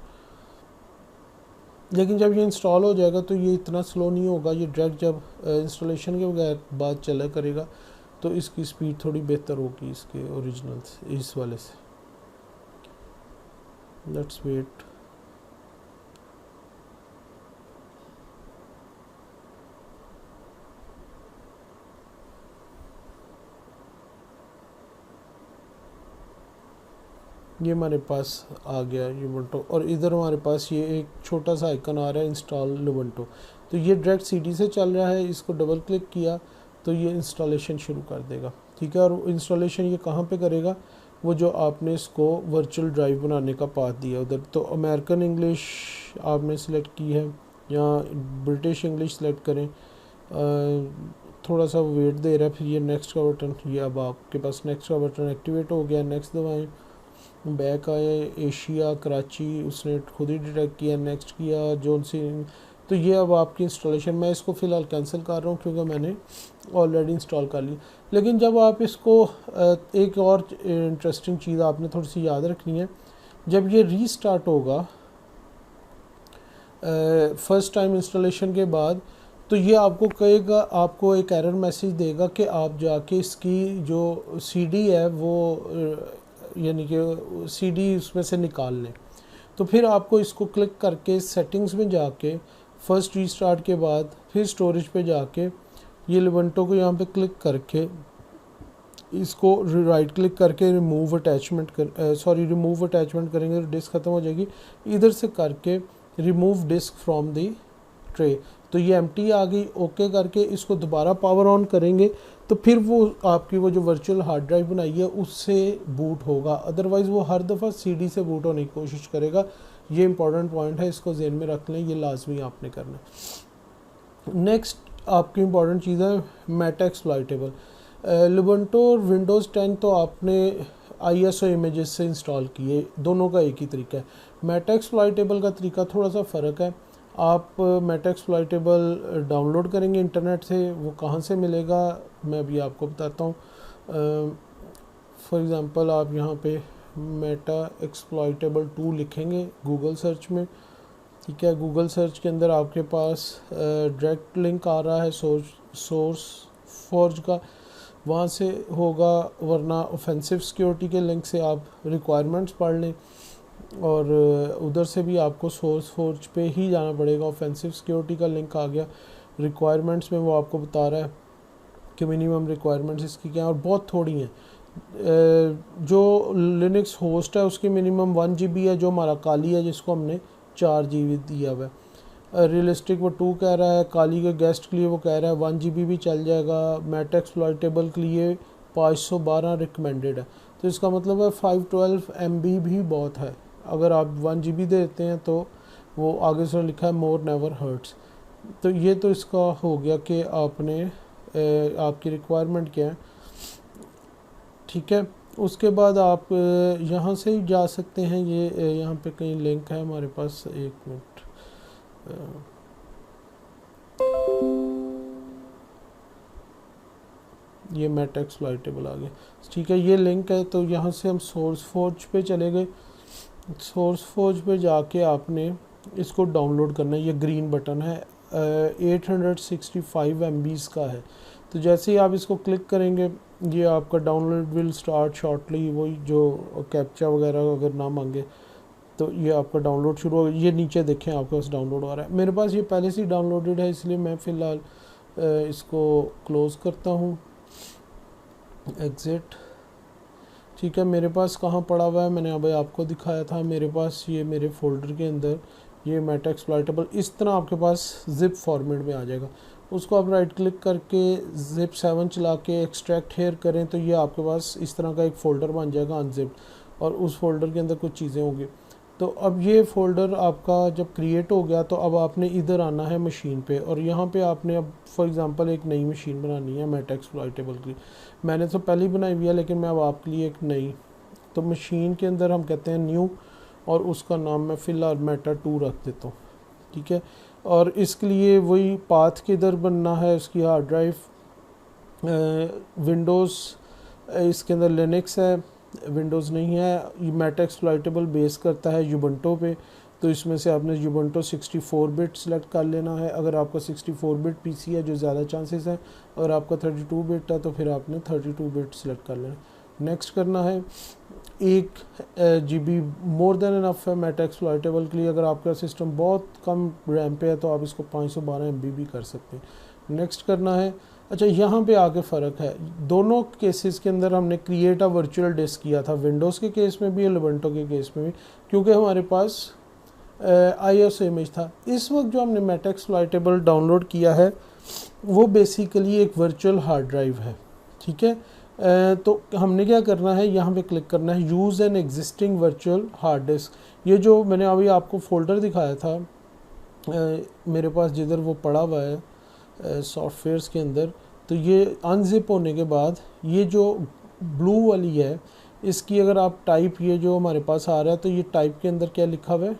लेकिन जब ये इंस्टॉल हो जाएगा तो ये इतना स्लो नहीं होगा। ये डायरेक्ट जब इंस्टॉलेशन के बगैर बाद चला करेगा तो इसकी स्पीड थोड़ी बेहतर होगी इसके ओरिजिनल से, इस वाले से। Let's wait. ये हमारे पास आ गया यूबंटो, और इधर हमारे पास ये एक छोटा सा आइकन आ रहा है इंस्टॉल यूबंटो। तो ये डायरेक्ट CD से चल रहा है, इसको डबल क्लिक किया तो ये इंस्टॉलेशन शुरू कर देगा, ठीक है। और इंस्टॉलेशन ये कहाँ पे करेगा, वो जो आपने इसको वर्चुअल ड्राइव बनाने का पाथ दिया उधर। तो अमेरिकन इंग्लिश आपने सेलेक्ट की है या ब्रिटिश इंग्लिश सेलेक्ट करें, थोड़ा सा वेट दे रहा है, फिर ये नेक्स्ट का बटन, ये अब आपके पास नेक्स्ट का बटन एक्टिवेट हो गया। नेक्स्ट दबाएँ, बैक आए, एशिया कराची उसने खुद ही डिटेक्ट किया, नेक्स्ट किया, जोन सी। तो ये अब आपकी इंस्टॉलेशन, मैं इसको फ़िलहाल कैंसिल कर रहा हूँ क्योंकि मैंने ऑलरेडी इंस्टॉल कर ली। लेकिन जब आप इसको एक और इंटरेस्टिंग चीज़ आपने थोड़ी सी याद रखनी है, जब ये रीस्टार्ट होगा फर्स्ट टाइम इंस्टॉलेशन के बाद, तो ये आपको कहेगा, आपको एक एरर मैसेज देगा कि आप जाके इसकी जो सीडी है वो यानी कि सीडी उसमें से निकाल लें। तो फिर आपको इसको क्लिक करके सेटिंग्स में जाके फर्स्ट रीस्टार्ट के बाद फिर स्टोरेज पे जाके ये लिबंटो को यहाँ पे क्लिक करके इसको राइट क्लिक करके रिमूव अटैचमेंट करेंगे तो डिस्क ख़त्म हो जाएगी। इधर से करके remove disk from the tray, तो ये एम्प्टी आ गई। ओके करके इसको दोबारा पावर ऑन करेंगे तो फिर वो आपकी वो जो वर्चुअल हार्ड ड्राइव बनाई है उससे बूट होगा, अदरवाइज़ वो हर दफ़ा सीडी से बूट होने की कोशिश करेगा। ये इंपॉर्टेंट पॉइंट है, इसको ज़हन में रख लें, ये लाजमी आपने करना है। नेक्स्ट आपकी इंपॉर्टेंट चीज़ है मेटा एक्सप्लॉइटेबल। लिबंटो और विंडोज़ 10 तो आपने ISO इमेजेस से इंस्टॉल किए, दोनों का एक ही तरीका है। मेटा एक्सप्लॉइटेबल का तरीका थोड़ा सा फ़र्क है। आप मेटा एक्सप्लॉइटेबल डाउनलोड करेंगे इंटरनेट से, वो कहाँ से मिलेगा मैं अभी आपको बताता हूँ। फॉर एग्ज़ाम्पल आप यहाँ पे मेटा एक्सप्लॉइटेबल 2 लिखेंगे गूगल सर्च में, ठीक है। गूगल सर्च के अंदर आपके पास डायरेक्ट लिंक आ रहा है सोर्स फॉर्ज का, वहाँ से होगा, वरना ऑफेंसिव सिक्योरिटी के लिंक से आप रिक्वायरमेंट्स पढ़ लें, और उधर से भी आपको सोर्स फॉर्ज पे ही जाना पड़ेगा। ऑफेंसिव सिक्योरिटी का लिंक आ गया, रिक्वायरमेंट्स में वो आपको बता रहा है कि मिनिमम रिक्वायरमेंट्स इसकी क्या है, और बहुत थोड़ी हैं। जो लिनक्स होस्ट है उसकी मिनिमम 1 GB है, जो हमारा काली है जिसको हमने 4 GB दिया हुआ है। रियलिस्टिक वो 2 कह रहा है, काली के गेस्ट के लिए वो कह रहा है 1 GB भी चल जाएगा। मेटा एक्सप्लॉइटेबल के लिए 512 रिकमेंडेड है, तो इसका मतलब है 512 MB भी बहुत है। अगर आप 1 GB देते हैं तो वो आगे से लिखा है मोर नेवर हर्ट्स। तो ये तो इसका हो गया कि आपने आपकी रिक्वायरमेंट क्या है, ठीक है। उसके बाद आप यहाँ से ही जा सकते हैं। ये यहाँ पे कहीं लिंक है हमारे पास, एक मिनट, ये मेटा एक्सप्लॉइटेबल आ गया, ठीक है। ये लिंक है, तो यहाँ से हम सोर्स फॉर्ज पे चले गए। सोर्स फॉर्ज पे जाके आपने इसको डाउनलोड करना है, ये ग्रीन बटन है, 865 MB का है। तो जैसे ही आप इसको क्लिक करेंगे ये आपका डाउनलोड विल स्टार्ट शॉर्टली, वही जो कैप्चा वगैरह अगर ना मांगे तो ये आपका डाउनलोड शुरू हो। ये नीचे देखें आपके पास डाउनलोड हो रहा है, मेरे पास ये पहले से ही डाउनलोडेड है, इसलिए मैं फ़िलहाल इसको क्लोज़ करता हूँ, एग्ज़िट, ठीक है। मेरे पास कहाँ पड़ा हुआ है, मैंने अभी आपको दिखाया था, मेरे पास ये मेरे फ़ोल्डर के अंदर ये मेटा एक्सप्लॉइटेबल इस तरह आपके पास ज़िप फॉर्मेट में आ जाएगा। उसको आप राइट क्लिक करके ज़िप 7 चला के एक्सट्रैक्ट हेयर करें तो ये आपके पास इस तरह का एक फ़ोल्डर बन जाएगा अनजिप्ड, और उस फोल्डर के अंदर कुछ चीज़ें होंगी। तो अब ये फ़ोल्डर आपका जब क्रिएट हो गया तो अब आपने इधर आना है मशीन पे, और यहाँ पे आपने अब फॉर एग्ज़ाम्पल एक नई मशीन बनानी है मेटा एक्सप्लॉइटेबल की। मैंने तो पहले ही बनाई हुई है, लेकिन मैं अब आपके लिए एक नई, तो मशीन के अंदर हम कहते हैं न्यू, और उसका नाम मैं फ़िलहाल मेटा 2 रख देता हूँ, ठीक है। और इसके लिए वही पाथ किधर बनना है, उसकी हार्ड ड्राइव विंडोज़, इसके अंदर लिनक्स है, विंडोज़ नहीं है। ये मेटा एक्सप्लॉइटेबल बेस करता है यूबंटो पे, तो इसमें से आपने यूबंटो 64 बिट सेलेक्ट कर लेना है। अगर आपका 64 बिट पीसी है, जो ज़्यादा चांसेस है, अगर आपका 32 बिट है तो फिर आपने 32 बिट सेलेक्ट कर लेना। नेक्स्ट करना है। 1 GB मोर देन इनफ है मेटा एक्सप्लॉइटेबल के लिए। अगर आपका सिस्टम बहुत कम रैम पे है तो आप इसको 512 MB भी कर सकते हैं। नेक्स्ट करना है। अच्छा, यहाँ पे आगे फ़र्क है, दोनों केसेस के अंदर हमने क्रिएट अ वर्चुअल डिस्क किया था, विंडोज़ के केस में भी और लिबंटो के केस में भी, क्योंकि हमारे पास ISO इमेज था। इस वक्त जो हमने मेटा एक्सप्लॉइटेबल डाउनलोड किया है वो बेसिकली एक वर्चुअल हार्ड ड्राइव है, ठीक है। तो हमने क्या करना है, यहाँ पे क्लिक करना है use an existing virtual hard disk. ये जो मैंने अभी आपको फ़ोल्डर दिखाया था मेरे पास जिधर वो पड़ा हुआ है सॉफ्टवेयर्स के अंदर, तो ये अनजिप होने के बाद ये जो ब्लू वाली है इसकी अगर आप टाइप, ये जो हमारे पास आ रहा है, तो ये टाइप के अंदर क्या लिखा हुआ है,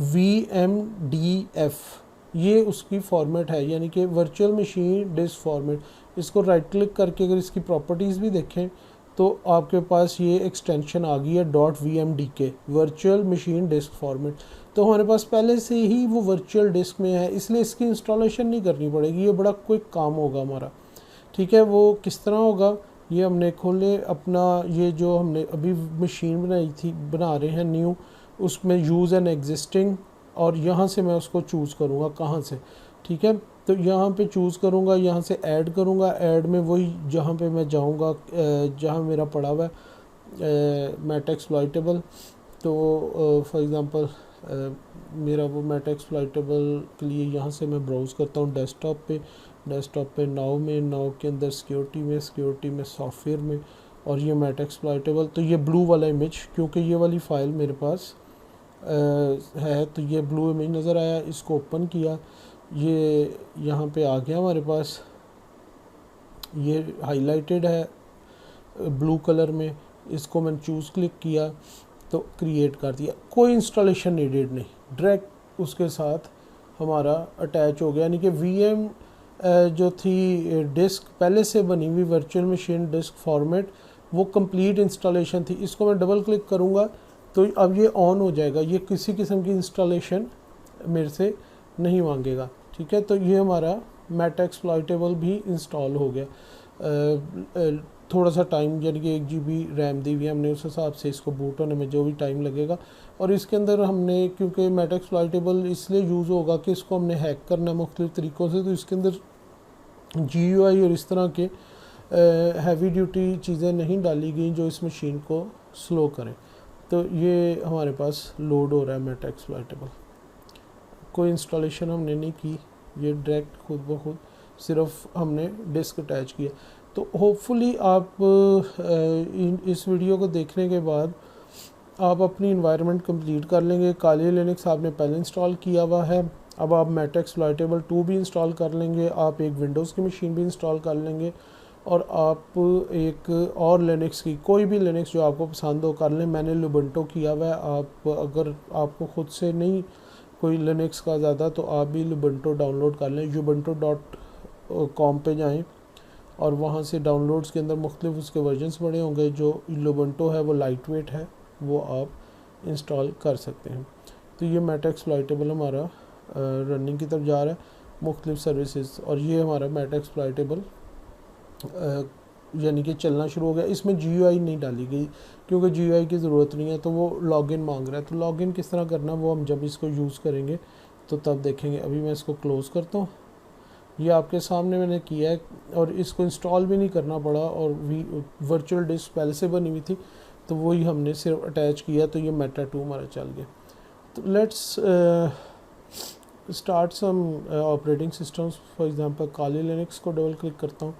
VMDF, ये उसकी फॉर्मेट है, यानी कि वर्चुअल मशीन डिस्क फॉर्मेट। इसको राइट क्लिक करके अगर इसकी प्रॉपर्टीज़ भी देखें तो आपके पास ये एक्सटेंशन आ गई है .vmdk virtual machine disk format. तो हमारे पास पहले से ही वो वर्चुअल डिस्क में है, इसलिए इसकी इंस्टॉलेशन नहीं करनी पड़ेगी, ये बड़ा क्विक काम होगा हमारा। ठीक है, वो किस तरह होगा, ये हमने खोले अपना, ये जो हमने अभी मशीन बनाई थी, बना रहे हैं न्यू, उसमें यूज़ एन एग्जिस्टिंग, और यहाँ से मैं उसको चूज़ करूँगा कहाँ से। ठीक है, तो यहाँ पे चूज़ करूँगा, यहाँ से ऐड करूँगा, ऐड में वही जहाँ पे मैं जाऊँगा जहाँ मेरा पड़ा हुआ है मैट एक्सप्लॉइटेबल। तो फॉर एग्ज़ाम्पल मेरा वो मैट एक्सप्लॉइटेबल के लिए यहाँ से मैं ब्राउज़ करता हूँ डेस्कटॉप पे नाउ में, नाउ के अंदर सिक्योरिटी में सॉफ्टवेयर में, और ये मैट एक्सप्लॉइटेबल। तो ये ब्लू वाला इमेज, क्योंकि ये वाली फ़ाइल मेरे पास है, तो ये ब्लू इमेज नज़र आया, इसको ओपन किया, ये यहाँ पे आ गया हमारे पास, ये हाईलाइटेड है ब्लू कलर में, इसको मैंने चूज़ क्लिक किया तो क्रिएट कर दिया, कोई इंस्टॉलेशन नीडेड नहीं, डायरेक्ट उसके साथ हमारा अटैच हो गया। यानी कि वीएम जो थी डिस्क पहले से बनी हुई वर्चुअल मशीन डिस्क फॉर्मेट, वो कंप्लीट इंस्टॉलेशन थी। इसको मैं डबल क्लिक करूँगा तो अब ये ऑन हो जाएगा, ये किसी किस्म की इंस्टॉलेशन मेरे से नहीं मांगेगा। ठीक है, तो ये हमारा मैट एक्सप्लॉइटेबल भी इंस्टॉल हो गया। थोड़ा सा टाइम, यानी कि 1 GB रैम दी हुई है हमने, उस हिसाब से इसको बूट होने में जो भी टाइम लगेगा। और इसके अंदर हमने, क्योंकि मैट एक्सप्लॉइटेबल इसलिए यूज़ होगा कि इसको हमने हैक करना है मुख्तलिफ तरीक़ों से, तो इसके अंदर GUI और इस तरह के हैवी ड्यूटी चीज़ें नहीं डाली गई जो इस मशीन को स्लो करें। तो ये हमारे पास लोड हो रहा है मैट एक्सप्लॉइटेबल, कोई इंस्टॉलेशन हमने नहीं की, ये डायरेक्ट खुद ब खुद सिर्फ हमने डिस्क अटैच किया। तो होपफुली आप इस वीडियो को देखने के बाद आप अपनी इन्वायरमेंट कंप्लीट कर लेंगे। काली लिनक्स आपने पहले इंस्टॉल किया हुआ है, अब आप मैट एक्सप्लॉइटेबल 2 भी इंस्टॉल कर लेंगे, आप एक विंडोज़ की मशीन भी इंस्टॉल कर लेंगे, और आप एक और लिनक्स की, कोई भी लिनक्स जो आपको पसंद हो कर लें। मैंने लुबंटो किया हुआ है, आप अगर आपको खुद से नहीं कोई लिनक्स का ज़्यादा, तो आप भी लुबंटो डाउनलोड कर लें। ubuntu.com पे जाएं और वहाँ से डाउनलोड्स के अंदर मुख्तलिफ उसके वर्जन्स बड़े होंगे। जो लुबंटो है वो लाइट वेट है, वो आप इंस्टॉल कर सकते हैं। तो ये मैट एक्सप्लॉइटेबल हमारा रनिंग की तरफ जा रहा है, मुख्तलिफ सर्विसेज, और ये हमारा मैट एक्सप्लॉइटेबल यानी कि चलना शुरू हो गया। इसमें GUI नहीं डाली गई क्योंकि GUI की ज़रूरत नहीं है, तो वो लॉगिन मांग रहा है। तो लॉगिन किस तरह करना, वो हम जब इसको यूज़ करेंगे तो तब देखेंगे। अभी मैं इसको क्लोज़ करता हूँ, ये आपके सामने मैंने किया है, और इसको इंस्टॉल भी नहीं करना पड़ा, और वर्चुअल डिस्क पहले से बनी हुई थी, तो वही हमने सिर्फ अटैच किया, तो ये मेटा 2 हमारा चल गया। तो let's start some operating systems. For example Kali Linux को डबल क्लिक करता हूँ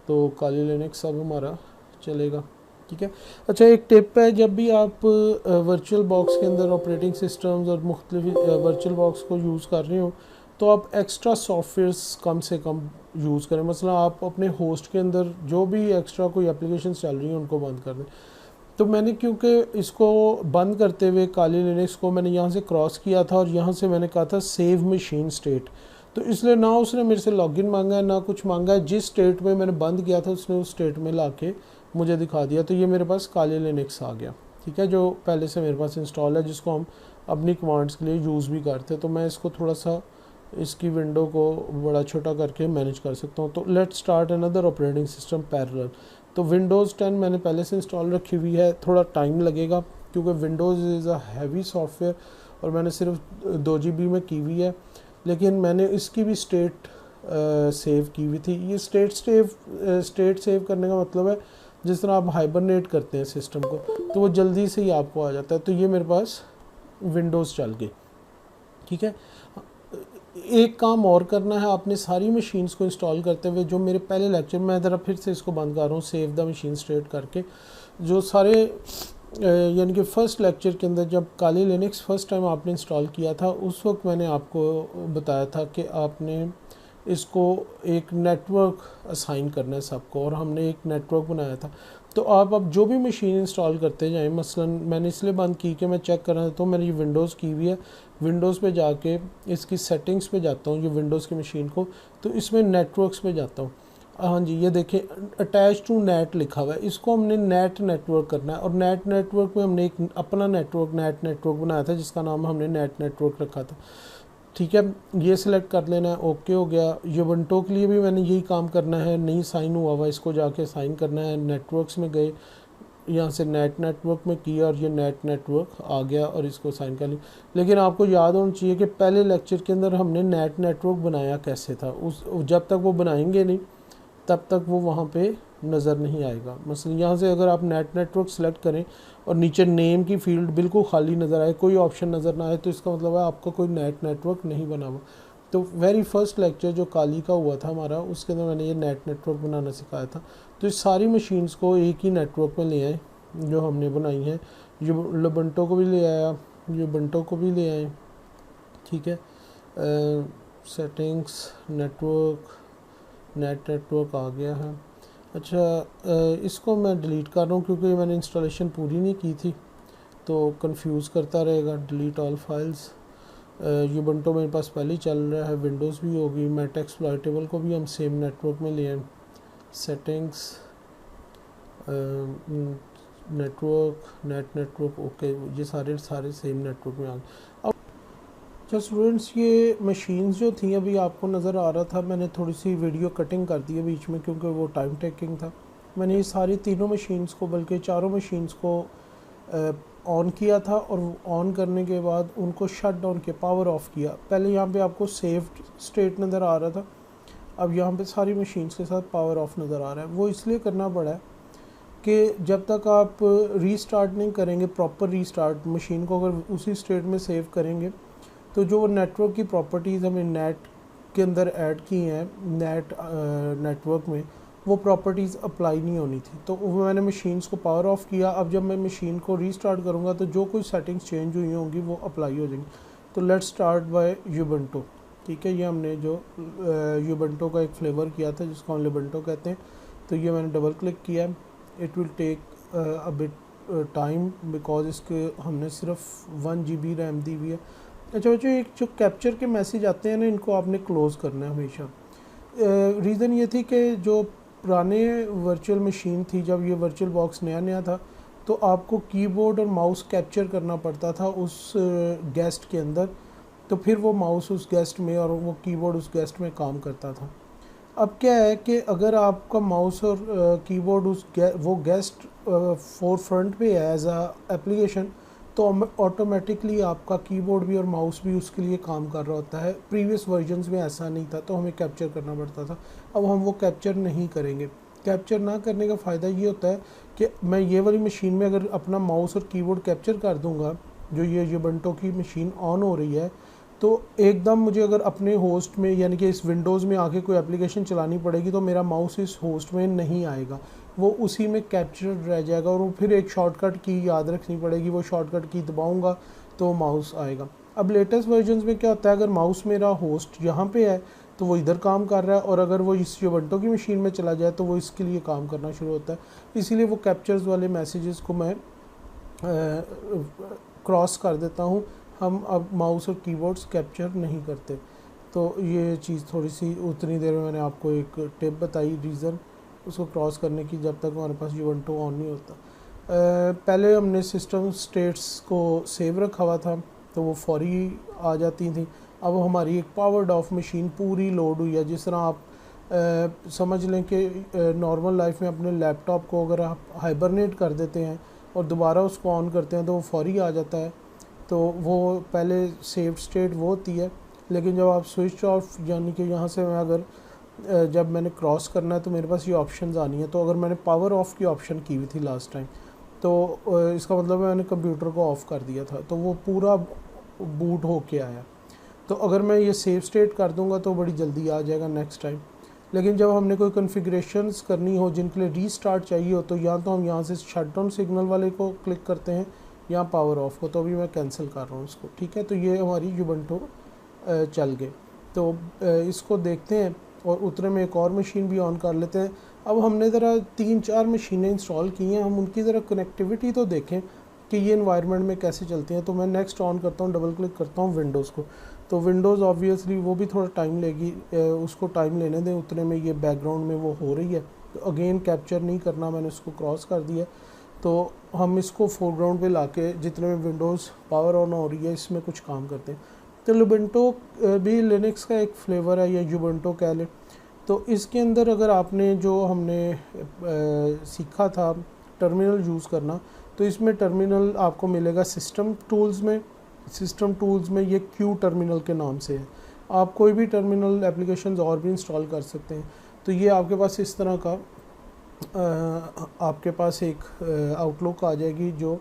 तो काली लिनक्स अब हमारा चलेगा। ठीक है, अच्छा एक टिप है, जब भी आप वर्चुअल बॉक्स के अंदर ऑपरेटिंग सिस्टम्स और मुख्तलिफ वर्चुअल बॉक्स को यूज़ कर रहे हो, तो आप एक्स्ट्रा सॉफ्टवेयर्स कम से कम यूज़ करें। मसला आप अपने होस्ट के अंदर जो भी एक्स्ट्रा कोई एप्लीकेशन चल रही हैं उनको बंद कर दें। तो मैंने क्योंकि इसको बंद करते हुए काली लिनक्स को मैंने यहाँ से क्रॉस किया था, और यहाँ से मैंने कहा था सेव मशीन स्टेट, तो इसलिए ना उसने मेरे से लॉगिन मांगा है ना कुछ मांगा है। जिस स्टेट में मैंने बंद किया था उसने उस स्टेट में ला के मुझे दिखा दिया। तो ये मेरे पास काली लिनक्स आ गया। ठीक है, जो पहले से मेरे पास इंस्टॉल है, जिसको हम अपनी कमांड्स के लिए यूज़ भी करते हैं। तो मैं इसको थोड़ा सा, इसकी विंडो को बड़ा छोटा करके मैनेज कर सकता हूँ। तो let's start another operating system parallel. तो विंडोज़ 10 मैंने पहले से इंस्टॉल रखी हुई है, थोड़ा टाइम लगेगा क्योंकि Windows is a heavy software, और मैंने सिर्फ 2 GB में की हुई है, लेकिन मैंने इसकी भी स्टेट सेव की हुई थी। ये स्टेट सेव करने का मतलब है जिस तरह आप हाइबरनेट करते हैं सिस्टम को, तो वो जल्दी से ही आपको आ जाता है। तो ये मेरे पास विंडोज़ चल गई। ठीक है, एक काम और करना है आपने, सारी मशीन्स को इंस्टॉल करते हुए, जो मेरे पहले लेक्चर में, ज़रा फिर से इसको बंद कर रहा हूँ सेव द मशीन स्टेट करके, जो सारे यानी कि फ़र्स्ट लेक्चर के अंदर जब काली लिनक्स फ़र्स्ट टाइम आपने इंस्टॉल किया था, उस वक्त मैंने आपको बताया था कि आपने इसको एक नेटवर्क असाइन करना है सबको, और हमने एक नेटवर्क बनाया था। तो आप अब जो भी मशीन इंस्टॉल करते जाएं, मसलन मैंने इसलिए बंद की कि मैं चेक कर रहा था, तो मैंने ये विंडोज़ की हुई है, विंडोज़ पे जाके इसकी सेटिंग्स पे जाता हूँ, ये विंडोज़ की मशीन को, तो इसमें नेटवर्क्स पे जाता हूँ। हाँ जी, ये देखिए अटैच टू नेट लिखा हुआ है, इसको हमने नेट नेटवर्क करना है। और नेट नेटवर्क में हमने एक अपना नेट नेटवर्क बनाया था जिसका नाम हमने नेट नेटवर्क रखा था। ठीक है, ये सिलेक्ट कर लेना है, ओके हो गया। यूबंटू के लिए भी मैंने यही काम करना है, नहीं साइन हुआ हुआ, इसको जाके साइन करना है। नेटवर्क्स में गए, यहाँ से नेट नेटवर्क में किया और ये नेट नेटवर्क आ गया और इसको साइन कर लिया। लेकिन आपको याद होना चाहिए कि पहले लेक्चर के अंदर हमने नेट नेटवर्क बनाया कैसे था, उस जब तक वो बनाएंगे नहीं तब तक वो वहाँ पे नज़र नहीं आएगा। मसलन यहाँ से अगर आप नेट नेटवर्क सेलेक्ट करें और नीचे नेम की फील्ड बिल्कुल खाली नज़र आए, कोई ऑप्शन नज़र ना आए, तो इसका मतलब है आपका कोई नेट नेटवर्क नहीं बना हुआ। तो वेरी फर्स्ट लेक्चर जो काली का हुआ था हमारा, उसके अंदर मैंने ये नेट नेटवर्क बनाना सिखाया था। तो इस सारी मशीन्स को एक ही नेटवर्क में ले आए जो हमने बनाई है। यूबंटू को भी ले आया, यूबंटू को भी ले आए। ठीक है, सेटिंग्स नेटवर्क, नेट नेटवर्क आ गया है। अच्छा, इसको मैं डिलीट कर रहा हूँ क्योंकि मैंने इंस्टॉलेशन पूरी नहीं की थी तो कंफ्यूज करता रहेगा। Delete all files. यूबंटू मेरे पास पहले ही चल रहा है, विंडोज़ भी होगी। मेट एक्सप्लॉयटेबल को भी हम सेम नेटवर्क में ले आए। Settings, network, net network, okay, ये सारे सेम नेटवर्क में आ गए। अच्छा स्टूडेंट्स, ये मशीन्स जो थी अभी आपको नज़र आ रहा था, मैंने थोड़ी सी वीडियो कटिंग कर दी है बीच में क्योंकि वो टाइम टेकिंग था। मैंने ये सारी तीनों मशीन्स को, बल्कि चारों मशीन्स को ऑन किया था और ऑन करने के बाद उनको शट डाउन किया, पावर ऑफ किया। पहले यहाँ पे आपको सेव स्टेट नज़र आ रहा था, अब यहाँ पे सारी मशीन्स के साथ पावर ऑफ नज़र आ रहा है। वो इसलिए करना पड़ा है कि जब तक आप रीस्टार्ट नहीं करेंगे, प्रॉपर रीस्टार्ट मशीन को अगर उसी स्टेट में सेव करेंगे तो जो नेटवर्क की प्रॉपर्टीज़ हमें नेट के अंदर ऐड की हैं नेटवर्क में, वो प्रॉपर्टीज़ अप्लाई नहीं होनी थी। तो वो मैंने मशीन्स को पावर ऑफ किया। अब जब मैं मशीन को रीस्टार्ट करूँगा तो जो कोई सेटिंग्स चेंज हुई होंगी वो अप्लाई हो जाएंगी। तो लेट्स स्टार्ट बाय यूबंटू। ठीक है, ये हमने जो यूबंटू का एक फ्लेवर किया था जिसको हम लिबंटो कहते हैं, तो ये मैंने डबल क्लिक किया। It will take a bit time because इसके हमने सिर्फ 1 GB रैम दी हुई है। अच्छा बच्चों, एक जो कैप्चर के मैसेज आते हैं ना, इनको आपने क्लोज़ करना है हमेशा। रीज़न ये थी कि जो पुराने वर्चुअल मशीन थी, जब ये वर्चुअल बॉक्स नया नया था तो आपको कीबोर्ड और माउस कैप्चर करना पड़ता था उस गेस्ट के अंदर, तो फिर वो माउस उस गेस्ट में और वो कीबोर्ड उस गेस्ट में काम करता था। अब क्या है कि अगर आपका माउस और कीबोर्ड वो गेस्ट फोर फ्रंट पे है एज अ एप्लीकेशन, तो ऑटोमेटिकली आपका कीबोर्ड भी और माउस भी उसके लिए काम कर रहा होता है। प्रीवियस वर्जन्स में ऐसा नहीं था, तो हमें कैप्चर करना पड़ता था। अब हम वो कैप्चर नहीं करेंगे। कैप्चर ना करने का फ़ायदा ये होता है कि मैं ये वाली मशीन में अगर अपना माउस और कीबोर्ड कैप्चर कर दूंगा, जो ये यूबंटू की मशीन ऑन हो रही है, तो एकदम मुझे अगर अपने होस्ट में यानी कि इस विंडोज़ में आके कोई एप्लीकेशन चलानी पड़ेगी तो मेरा माउस इस होस्ट में नहीं आएगा, वो उसी में कैप्चर रह जाएगा और वो फिर एक शॉर्टकट की याद रखनी पड़ेगी। वो शॉर्टकट की दबाऊंगा तो माउस आएगा। अब लेटेस्ट वर्जन्स में क्या होता है, अगर माउस मेरा होस्ट यहाँ पे है तो वो इधर काम कर रहा है, और अगर वो इस यूबंटू की मशीन में चला जाए तो वो इसके लिए काम करना शुरू होता है। इसीलिए वो कैप्चर्स वाले मैसेजेस को मैं क्रॉस कर देता हूँ। हम अब माउस और कीबोर्ड्स कैप्चर नहीं करते। तो ये चीज़ थोड़ी सी उतनी देर में मैंने आपको एक टिप बताई, रीज़न उसको क्रॉस करने की, जब तक हमारे पास यूबंटू ऑन नहीं होता। पहले हमने सिस्टम स्टेट्स को सेव रखा हुआ था तो वो फौरी आ जाती थी। अब हमारी एक पावर्ड ऑफ मशीन पूरी लोड हुई है। जिस तरह आप समझ लें कि नॉर्मल लाइफ में अपने लैपटॉप को अगर आप हाइबरनेट कर देते हैं और दोबारा उसको ऑन करते हैं तो वो फौरी आ जाता है। तो वो पहले सेव स्टेट वो होती है, लेकिन जब आप स्विच ऑफ यानी कि यहाँ से मैं अगर जब मैंने क्रॉस करना है तो मेरे पास ये ऑप्शंस आनी है। तो अगर मैंने पावर ऑफ की ऑप्शन की हुई थी लास्ट टाइम, तो इसका मतलब मैंने कंप्यूटर को ऑफ़ कर दिया था, तो वो पूरा बूट हो के आया। तो अगर मैं ये सेव स्टेट कर दूंगा तो बड़ी जल्दी आ जाएगा नेक्स्ट टाइम। लेकिन जब हमने कोई कॉन्फ़िगरेशंस करनी हो जिनके लिए रीस्टार्ट चाहिए हो, तो या तो हम यहाँ से शटडाउन सिग्नल वाले को क्लिक करते हैं या पावर ऑफ को। तो अभी मैं कैंसिल कर रहा हूँ इसको। ठीक है, तो ये हमारी यूबंटू चल गए। तो इसको देखते हैं और उतने में एक और मशीन भी ऑन कर लेते हैं। अब हमने ज़रा 3-4 मशीनें इंस्टॉल की हैं, हम उनकी ज़रा कनेक्टिविटी तो देखें कि ये इन्वायरमेंट में कैसे चलती हैं। तो मैं नेक्स्ट ऑन करता हूँ, डबल क्लिक करता हूँ विंडोज़ को, तो विंडोज़ ऑब्वियसली वो भी थोड़ा टाइम लेगी, उसको टाइम लेने दें, उतने में ये बैकग्राउंड में वो हो रही है। तो अगेन कैप्चर नहीं करना, मैंने उसको क्रॉस कर दिया। तो हम इसको फोरग्राउंड पे लाके जितने में विंडोज़ पावर ऑन हो रही है इसमें कुछ काम करते हैं। तो लुबेंटो भी लिनक्स का एक फ्लेवर है, या यूबेंटो कह लें। तो इसके अंदर अगर आपने जो हमने सीखा था टर्मिनल यूज़ करना, तो इसमें टर्मिनल आपको मिलेगा सिस्टम टूल्स में। सिस्टम टूल्स में ये क्यू टर्मिनल के नाम से है। आप कोई भी टर्मिनल एप्लीकेशंस और भी इंस्टॉल कर सकते हैं। तो ये आपके पास इस तरह का आपके पास एक आउटलुक आ जाएगी, जो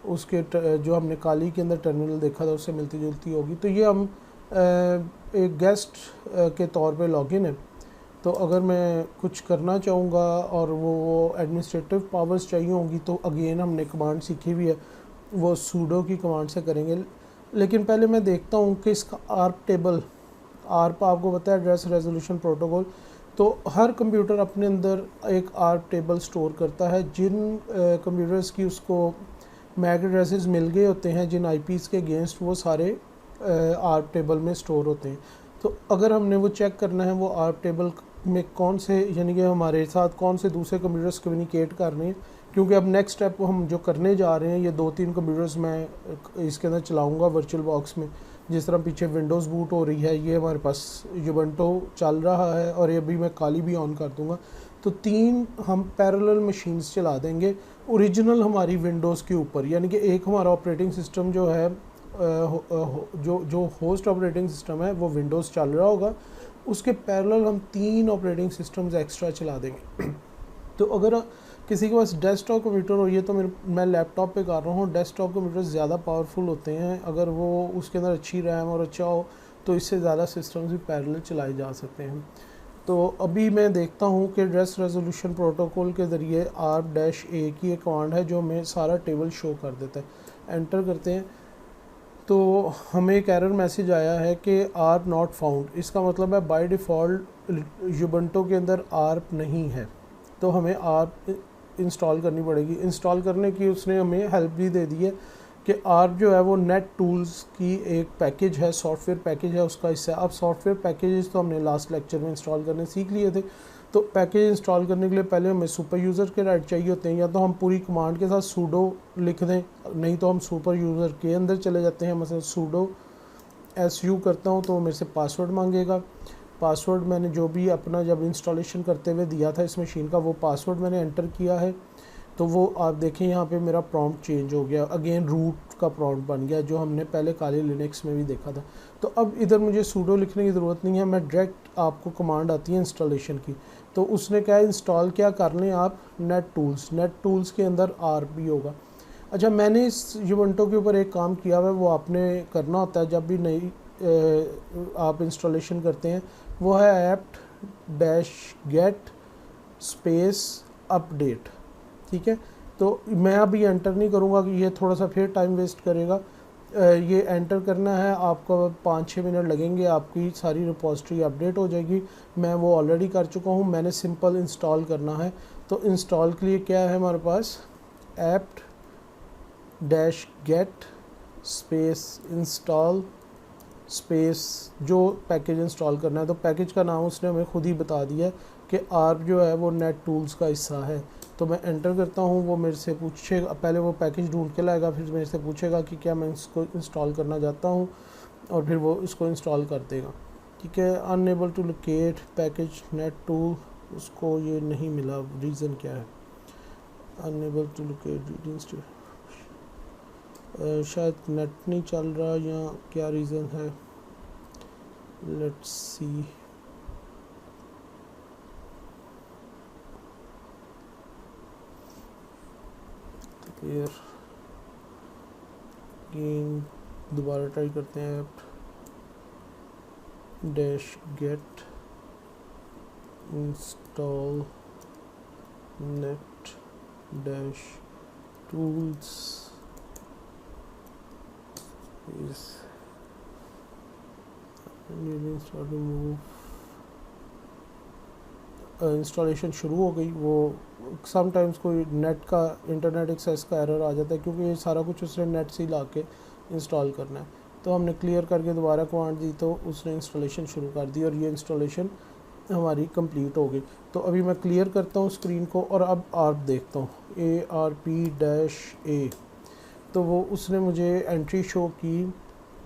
उसके जो हमने काली के अंदर टर्मिनल देखा था उससे मिलती जुलती होगी। तो ये हम एक गेस्ट के तौर पे लॉगिन है। तो अगर मैं कुछ करना चाहूँगा और वो एडमिनिस्ट्रेटिव पावर्स चाहिए होंगी, तो अगेन हमने कमांड सीखी हुई है, वो सूडो की कमांड से करेंगे। लेकिन पहले मैं देखता हूँ कि इसका आर्प टेबल, आर्प आपको पता है एड्रेस रेजोल्यूशन प्रोटोकॉल, तो हर कंप्यूटर अपने अंदर एक आर्प टेबल स्टोर करता है। जिन कंप्यूटर्स की उसको मैक एड्रेसेस मिल गए होते हैं जिन आईपीज़ के अगेंस्ट, वो सारे आर्प टेबल में स्टोर होते हैं। तो अगर हमने वो चेक करना है वो आर्प टेबल में कौन से, यानी कि हमारे साथ कौन से दूसरे कंप्यूटर्स कम्युनिकेट कर रहे हैं, क्योंकि अब नेक्स्ट स्टेप हम जो करने जा रहे हैं, ये 2-3 कंप्यूटर्स मैं इसके अंदर चलाऊँगा वर्चुअल बॉक्स में। जिस तरह पीछे विंडोज़ बूट हो रही है, ये हमारे पास यूबेंटो चल रहा है, और ये अभी मैं काली भी ऑन कर दूँगा। तो 3 हम पैरेलल मशीन्स चला देंगे ओरिजिनल हमारी विंडोज़ के ऊपर, यानी कि एक हमारा ऑपरेटिंग सिस्टम जो है जो होस्ट ऑपरेटिंग सिस्टम है वो विंडोज़ चल रहा होगा, उसके पैरेलल हम 3 ऑपरेटिंग सिस्टम्स एक्स्ट्रा चला देंगे। तो अगर किसी के पास डेस्कटॉप कंप्यूटर हो, ये तो मैं लैपटॉप पे कर रहा हूँ, डेस्कटॉप कंप्यूटर ज़्यादा पावरफुल होते हैं, अगर वो उसके अंदर अच्छी रैम और अच्छा हो तो इससे ज़्यादा सिस्टम्स भी पैरेलल चलाए जा सकते हैं। तो अभी मैं देखता हूँ कि एड्रेस रेजोल्यूशन प्रोटोकॉल के ज़रिए ARP-A की एक कमांड है जो हमें सारा टेबल शो कर देता है। एंटर करते हैं तो हमें एक एरर मैसेज आया है कि आर्प नॉट फाउंड। इसका मतलब है बाय डिफ़ॉल्ट यूबेंटो के अंदर आर्प नहीं है, तो हमें आर्प इंस्टॉल करनी पड़ेगी। इंस्टॉल करने की उसने हमें हेल्प भी दे दी है कि आर्प जो है वो नेट टूल्स की एक पैकेज है, सॉफ्टवेयर पैकेज है, उसका हिस्सा है। अब सॉफ्टवेयर पैकेजेस तो हमने लास्ट लेक्चर में इंस्टॉल करने सीख लिए थे। तो पैकेज इंस्टॉल करने के लिए पहले हमें सुपर यूज़र के राइट चाहिए होते हैं, या तो हम पूरी कमांड के साथ सूडो लिख दें, नहीं तो हम सुपर यूज़र के अंदर चले जाते हैं। मतलब सूडो SU करता हूँ तो मेरे से पासवर्ड मांगेगा। पासवर्ड मैंने जो भी अपना जब इंस्टॉलेशन करते हुए दिया था इस मशीन का, वो पासवर्ड मैंने एंटर किया है। तो वो आप देखें यहाँ पे मेरा प्रॉम्प्ट चेंज हो गया, अगेन रूट का प्रॉम्प्ट बन गया, जो हमने पहले काले लिनक्स में भी देखा था। तो अब इधर मुझे सूडो लिखने की ज़रूरत नहीं है, मैं डायरेक्ट आपको कमांड आती है इंस्टॉलेशन की। तो उसने क्या इंस्टॉल क्या कर लें आप, नेट टूल्स के अंदर आर्प भी होगा। अच्छा, मैंने इस यूबेंटो के ऊपर एक काम किया हुआ है, वो आपने करना होता है जब भी नई आप इंस्टॉलेशन करते हैं, वो है apt-get स्पेस अपडेट। ठीक है, तो मैं अभी एंटर नहीं करूँगा कि ये थोड़ा सा फिर टाइम वेस्ट करेगा। ये एंटर करना है आपको 5-6 मिनट लगेंगे, आपकी सारी रिपॉजिटरी अपडेट हो जाएगी। मैं वो ऑलरेडी कर चुका हूँ, मैंने सिंपल इंस्टॉल करना है। तो इंस्टॉल के लिए क्या है हमारे पास, apt-get स्पेस इंस्टॉल स्पेस जो पैकेज इंस्टॉल करना है। तो पैकेज का नाम उसने हमें खुद ही बता दिया कि आर्प जो है वो नेट टूल्स का हिस्सा है। तो मैं एंटर करता हूँ, वो मेरे से पूछेगा, पहले वो पैकेज ढूंढ के लाएगा, फिर मेरे से पूछेगा कि क्या मैं इसको इंस्टॉल करना चाहता हूँ, और फिर वो इसको इंस्टॉल कर देगा। ठीक है, unable to locate package net tool, उसको ये नहीं मिला, रीज़न क्या है, अनएबल टू लोकेट शायद नेट नहीं चल रहा या क्या रीज़न है, लेट्स सी। फिर दोबारा ट्राई करते हैं, apt-get install net tools is needing to move installation शुरू हो गई। वो समटाइम्स कोई नेट का इंटरनेट एक्सेस का एरर आ जाता है, क्योंकि ये सारा कुछ उसने नेट से ही ला के इंस्टॉल करना है। तो हमने क्लियर करके दोबारा कमांड दी तो उसने इंस्टॉलेशन शुरू कर दी और ये इंस्टॉलेशन हमारी कंप्लीट हो गई। तो अभी मैं क्लियर करता हूँ स्क्रीन को और अब ARP देखता हूँ, ARP-A। तो वो उसने मुझे एंट्री शो की।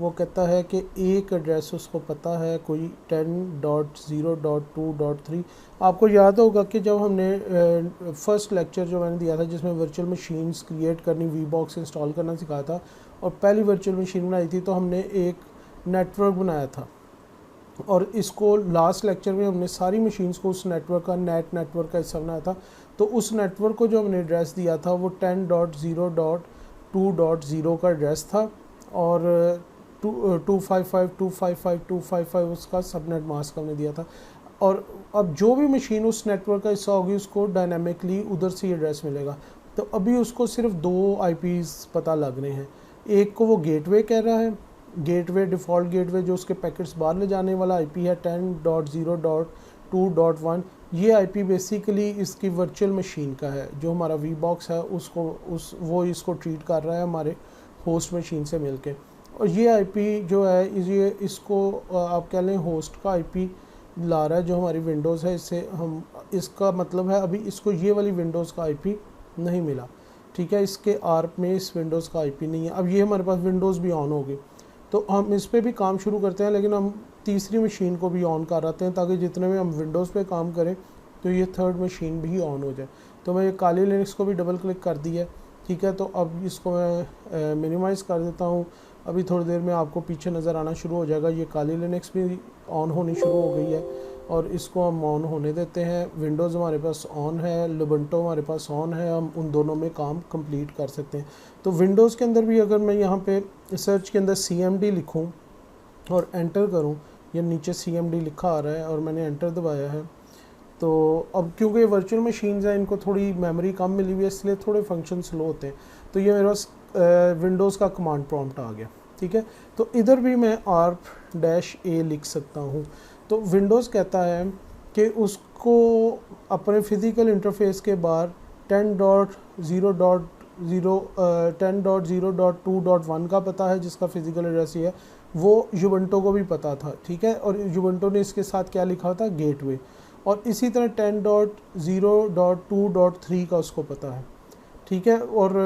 वो कहता है कि एक एड्रेस उसको पता है कोई 10.0.2.3। आपको याद होगा कि जब हमने फर्स्ट लेक्चर जो मैंने दिया था जिसमें वर्चुअल मशीन्स क्रिएट करनी, वीबॉक्स इंस्टॉल करना सिखाया था और पहली वर्चुअल मशीन बनाई थी, तो हमने एक नेटवर्क बनाया था और इसको लास्ट लेक्चर में हमने सारी मशीन्स को उस नेटवर्क का नेटवर्क का हिस्सा बनाया था। तो उस नेटवर्क को जो हमने एड्रेस दिया था वो 10.0.2.0 का एड्रेस था और 255.255.255 उसका सबनेट मास्क हमने दिया था। और अब जो भी मशीन उस नेटवर्क का हिस्सा होगी उसको डायनामिकली उधर से एड्रेस मिलेगा। तो अभी उसको सिर्फ 2 IPs पता लग रहे हैं। एक को वो गेटवे कह रहा है, गेटवे डिफ़ॉल्ट गेटवे जो उसके पैकेट्स बाहर ले जाने वाला IP है 10.0.2.1। ये IP बेसिकली इसकी वर्चुअल मशीन का है, जो हमारा वीबॉक्स है उसको वो इसको ट्रीट कर रहा है हमारे होस्ट मशीन से मिलके। और ये IP जो है ये इसको आप कह लें होस्ट का IP ला रहा है जो हमारी विंडोज़ है। इससे हम इसका मतलब है अभी इसको ये वाली विंडोज़ का IP नहीं मिला, ठीक है। इसके ARP में इस विंडोज़ का IP नहीं है। अब ये हमारे पास विंडोज़ भी ऑन होगी तो हम इस पे भी काम शुरू करते हैं, लेकिन हम तीसरी मशीन को भी ऑन कर रहे हैं ताकि जितने में हम विंडोज़ पे काम करें तो ये थर्ड मशीन भी ऑन हो जाए। तो मैं ये काली लिनक्स को भी डबल क्लिक कर दिया, ठीक है। तो अब इसको मैं मिनिमाइज़ कर देता हूँ। अभी थोड़ी देर में आपको पीछे नज़र आना शुरू हो जाएगा, ये काली लिनक्स भी ऑन होनी शुरू हो गई है और इसको हम ऑन होने देते हैं। विंडोज़ हमारे पास ऑन है, लुबंटो हमारे पास ऑन है, हम उन दोनों में काम कंप्लीट कर सकते हैं। तो विंडोज़ के अंदर भी अगर मैं यहाँ पे सर्च के अंदर CMD लिखूँ और एंटर करूँ, ये नीचे CMD लिखा आ रहा है और मैंने एंटर दबाया है, तो अब क्योंकि ये वर्चुअल मशीन्स हैं इनको थोड़ी मेमोरी कम मिली हुई है इसलिए थोड़े फंक्शन स्लो होते हैं। तो ये मेरे पास विंडोज़ का कमांड प्रॉम्प्ट आ गया, ठीक है। तो इधर भी मैं ARP-A लिख सकता हूँ। तो विंडोज़ कहता है कि उसको अपने फिज़िकल इंटरफेस के बाहर 10.0.2.1 का पता है जिसका फिज़िकल एड्रेस ही है, वो यूबंटो को भी पता था, ठीक है। और यूबंटो ने इसके साथ क्या लिखा था, गेटवे। और इसी तरह 10.0.2.3 का उसको पता है, ठीक है। और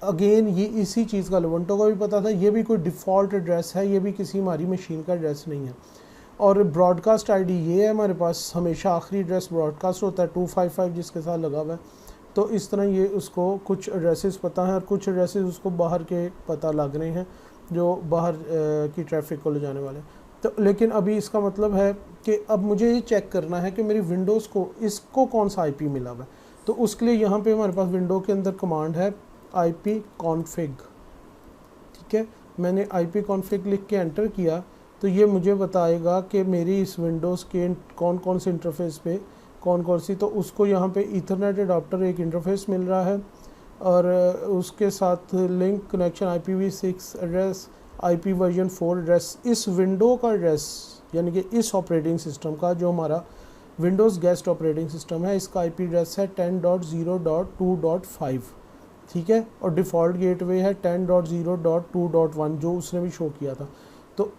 अगेन ये इसी चीज़ का लुबंटो को भी पता था, ये भी कोई डिफ़ॉल्ट एड्रेस है, ये भी किसी हमारी मशीन का एड्रेस नहीं है। और ब्रॉडकास्ट ID ये है हमारे पास, हमेशा आखिरी एड्रेस ब्रॉडकास्ट होता है 255 जिसके साथ लगा हुआ है। तो इस तरह ये उसको कुछ एड्रेसेस पता है और कुछ एड्रेसेस उसको बाहर के पता लग रहे हैं जो बाहर की ट्रैफिक को ले जाने वाले। तो लेकिन अभी इसका मतलब है कि अब मुझे ये चेक करना है कि मेरी विंडोज़ को इसको कौन सा IP मिला हुआ है। तो उसके लिए यहाँ पे हमारे पास विंडो के अंदर कमांड है ipconfig, ठीक है। मैंने ipconfig लिख के एंटर किया तो ये मुझे बताएगा कि मेरी इस विंडोज़ के कौन कौन से इंटरफेस पे कौन कौन सी। तो उसको यहाँ पे ईथरनेट अडाप्टर एक इंटरफेस मिल रहा है और उसके साथ link connection IPv6 address, IP version 4 address. इस विंडो का एड्रेस यानी कि इस ऑपरेटिंग सिस्टम का जो हमारा विंडोज़ गेस्ट ऑपरेटिंग सिस्टम है इसका IP एड्रेस है 10.0.2.5, ठीक है। और डिफ़ॉल्ट गेटवे है 10.0.2.1 जो उसने भी शो किया था। तो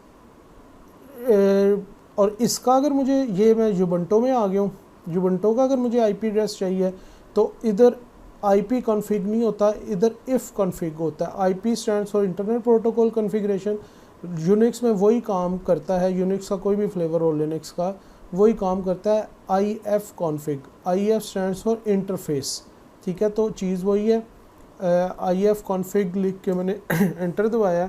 और इसका अगर मुझे ये मैं यूबंटो में आ गया हूँ, यूबंटो का अगर मुझे IP एड्रेस चाहिए तो इधर IP कॉन्फ़िग नहीं होता, इधर इफ़ कॉन्फ़िग होता है। IP stands for internet protocol configuration. Unix में वही काम करता है, यूनिक्स का कोई भी फ्लेवर हो लिनक्स का वही काम करता है IF config. IF stands for interface, ठीक है। तो चीज़ वही है। IF कॉन्फ़िग लिख के मैंने एंटर दबाया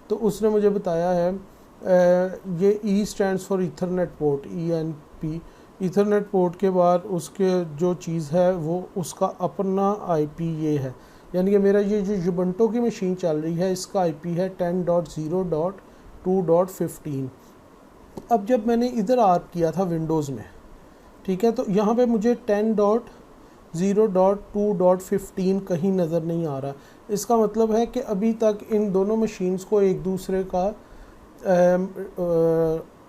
तो उसने मुझे बताया है ये E stands for Ethernet port, ENP। Ethernet port के बाद उसके जो चीज़ है वो उसका अपना IP ये है, यानी कि मेरा ये जो यूबंटो की मशीन चल रही है इसका IP है 10.0.2.15। अब जब मैंने इधर ARP किया था विंडोज़ में, ठीक है, तो यहाँ पे मुझे 10.0.2.15 कहीं नज़र नहीं आ रहा। इसका मतलब है कि अभी तक इन दोनों मशीन्स को एक दूसरे का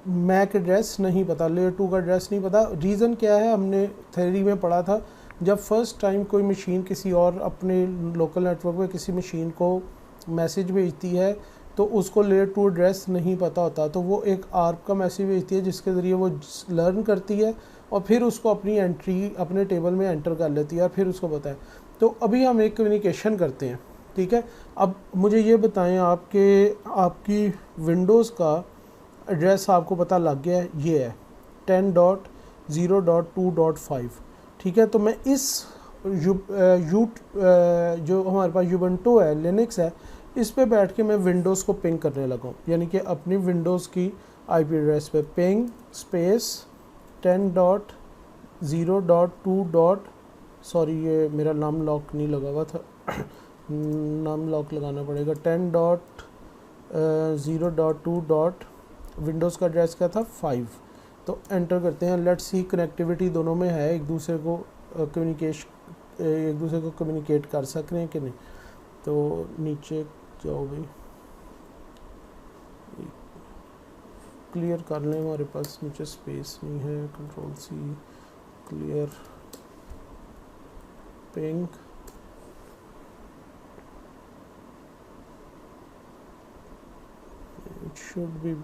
मैक एड्रेस नहीं पता, लेयर 2 का एड्रेस नहीं पता। रीज़न क्या है, हमने थ्योरी में पढ़ा था जब फर्स्ट टाइम कोई मशीन किसी और अपने लोकल नेटवर्क पे किसी मशीन को मैसेज भेजती है तो उसको लेयर 2 एड्रेस नहीं पता होता, तो वो एक आर्प का मैसेज भेजती है जिसके ज़रिए वो लर्न करती है और फिर उसको अपनी एंट्री अपने टेबल में एंटर कर लेती है और फिर उसको पता है। तो अभी हम एक कम्युनिकेशन करते हैं, ठीक है। अब मुझे ये बताएं आपकी विंडोज़ का एड्रेस आपको पता लग गया है, ये है 10.0.2.5, ठीक है। तो मैं इस जो हमारे पास यूबंटू है, लिनक्स है, इस पे बैठ के मैं विंडोज़ को पिंग करने लगा हूँ, यानी कि अपनी विंडोज़ की आईपी एड्रेस पे पिंग स्पेस 10.0.2. सॉरी ये मेरा नाम लॉक नहीं लगा हुआ था नाम लॉक लगाना पड़ेगा। 10.0.2. विंडोज़ का एड्रेस क्या था 5। तो एंटर करते हैं, लेट्स सी कनेक्टिविटी दोनों में है, एक दूसरे को कम्युनिकेट कर सक रहे हैं कि नहीं। तो नीचे जाओ भाई, क्लियर कर लें, हमारे पास नीचे स्पेस नहीं है, control C clear ping it should be